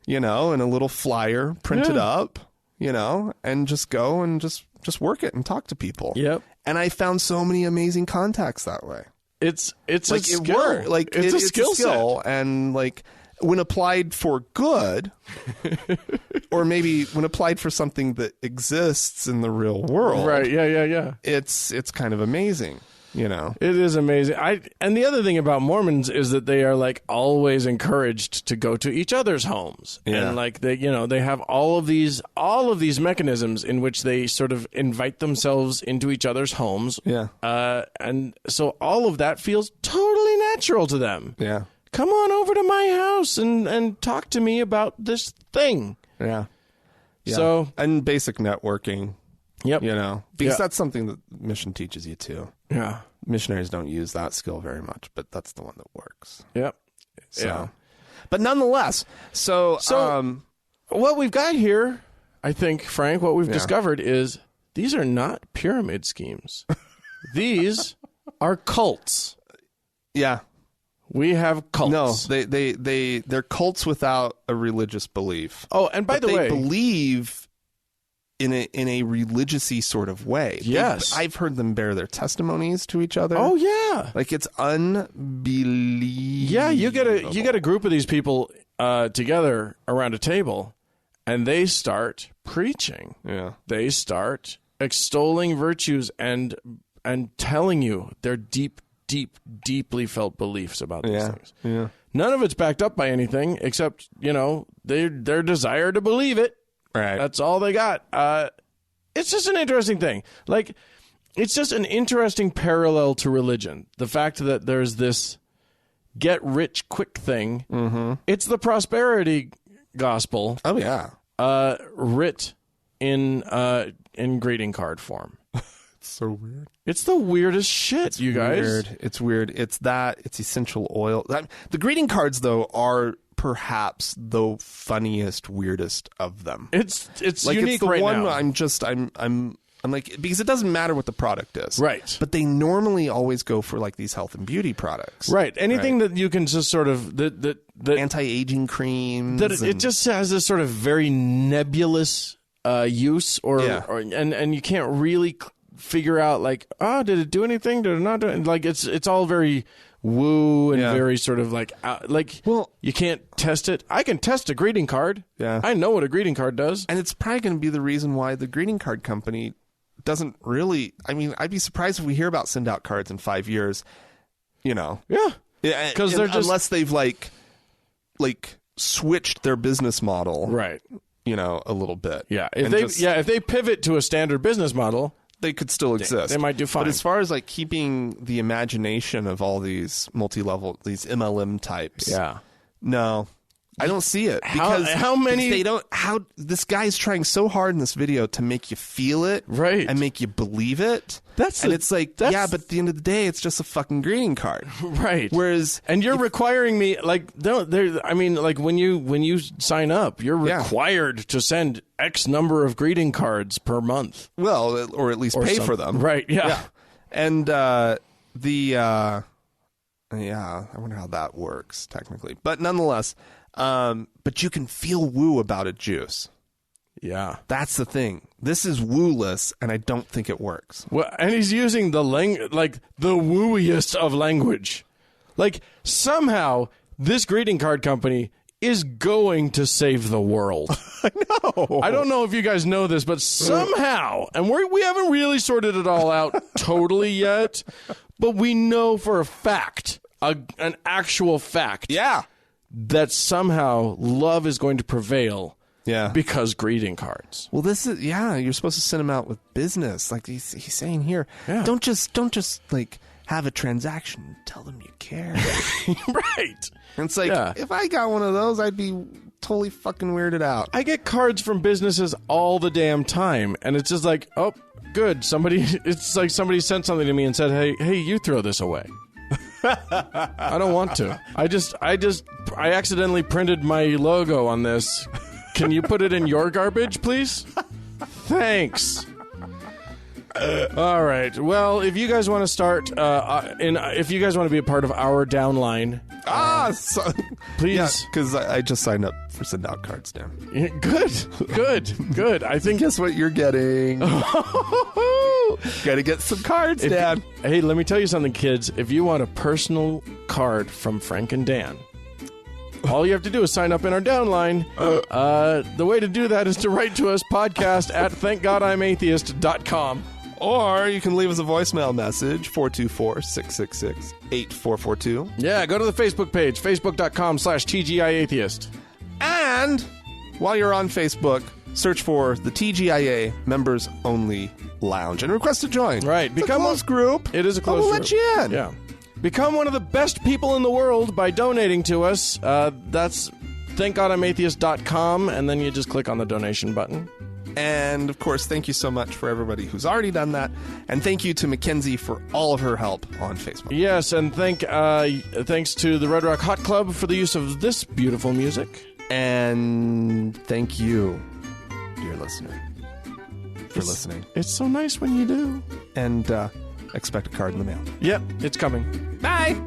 and a little flyer printed up, and just go and just work it and talk to people. Yep. And I found so many amazing contacts that way. It's like a skill. It's a skill set. And like when applied for good, or maybe when applied for something that exists in the real world, right? Yeah. It's kind of amazing. It is amazing. And the other thing about Mormons is that they are like always encouraged to go to each other's homes, and like they have all of these mechanisms in which they sort of invite themselves into each other's homes. And so all of that feels totally natural to them. Yeah. Come on over to my house and talk to me about this thing. Yeah. So and basic networking. Yep. Because that's something that mission teaches you too. Yeah. Missionaries don't use that skill very much, but that's the one that works. Yep. So, but nonetheless, so what we've got here, I think, Frank, what we've discovered is these are not pyramid schemes. These are cults. Yeah. We have cults. No, they're cults without a religious belief. Oh, and by the way, they believe in a religious-y sort of way. Yes. I've heard them bear their testimonies to each other. Oh yeah. Like it's unbelievable. Yeah, you get a group of these people together around a table, and they start preaching. Yeah. They start extolling virtues and telling you their deeply felt beliefs about these things. Yeah. None of it's backed up by anything except, their desire to believe it. Right. That's all they got. It's just an interesting thing. Like, it's just an interesting parallel to religion. The fact that there's this get-rich-quick thing. Mm-hmm. It's the prosperity gospel. Oh, yeah. Writ in greeting card form. It's so weird. It's the weirdest shit, you guys. It's weird. It's essential oil. The greeting cards, though, are perhaps the funniest, weirdest of them. It's like, unique it's the right one now. I'm like, because it doesn't matter what the product is. Right. But they normally always go for like these health and beauty products. Right. Anything that you can just sort of the anti-aging creams. That it just has this sort of very nebulous use and you can't really figure out like, did it do anything? Did it not do it? Like it's all very woo and very sort of like you can't test it. I can test a greeting card. Yeah. I know what a greeting card does. And it's probably going to be the reason why the greeting card company doesn't really, I mean, I'd be surprised if we hear about send out cards in 5 years, Yeah. Because they're just, unless they've like switched their business model. Right. A little bit. Yeah. If they pivot to a standard business model, they could still exist. They might do fine. But as far as like keeping the imagination of all these multi-level, these MLM types, no, I don't see it. Because how many they don't? How this guy's trying so hard in this video to make you feel it, right, and make you believe it. It's like, but at the end of the day, it's just a fucking greeting card, right? Whereas, and you're requiring me when you sign up, you're required to send X number of greeting cards per month. Well, or at least pay for them, right? Yeah. And I wonder how that works technically, but nonetheless. But you can feel woo about a juice. Yeah. That's the thing. This is woo-less, and I don't think it works. Well, and he's using the wooiest of language. Like, somehow, this greeting card company is going to save the world. I know. I don't know if you guys know this, but somehow, and we haven't really sorted it all out totally yet, but we know for a fact, an actual fact. Yeah. That somehow love is going to prevail. Yeah. Because greeting cards. Well, this is you're supposed to send them out with business, like he's saying here. Yeah. Don't just like have a transaction. Tell them you care. Right. And it's like if I got one of those, I'd be totally fucking weirded out. I get cards from businesses all the damn time, and it's just like, oh, good. It's like somebody sent something to me and said, hey, you throw this away. I don't want to. I accidentally printed my logo on this. Can you put it in your garbage, please? Thanks. All right. Well, if you guys want to start, if you guys want to be a part of our downline, please. Yeah, because I just signed up for send out cards now. Good. I think guess what you're getting. Got to get some cards, Dad. Hey, let me tell you something, kids. If you want a personal card from Frank and Dan, all you have to do is sign up in our downline. The way to do that is to write to us, podcast at thankgodimatheist.com. Or you can leave us a voicemail message, 424-666-8442. Yeah, go to the Facebook page, facebook.com/TGIAtheist. And while you're on Facebook, search for the TGIA Members Only Lounge and request to join. Right. Become a close group. It is a close group. We'll let you in. Yeah. Become one of the best people in the world by donating to us. That's thankgodimatheist.com, and then you just click on the donation button. And, of course, thank you so much for everybody who's already done that. And thank you to Mackenzie for all of her help on Facebook. Yes, and thanks to the Red Rock Hot Club for the use of this beautiful music. And thank you, dear listener, for listening. It's so nice when you do. And expect a card in the mail. Yep, it's coming. Bye!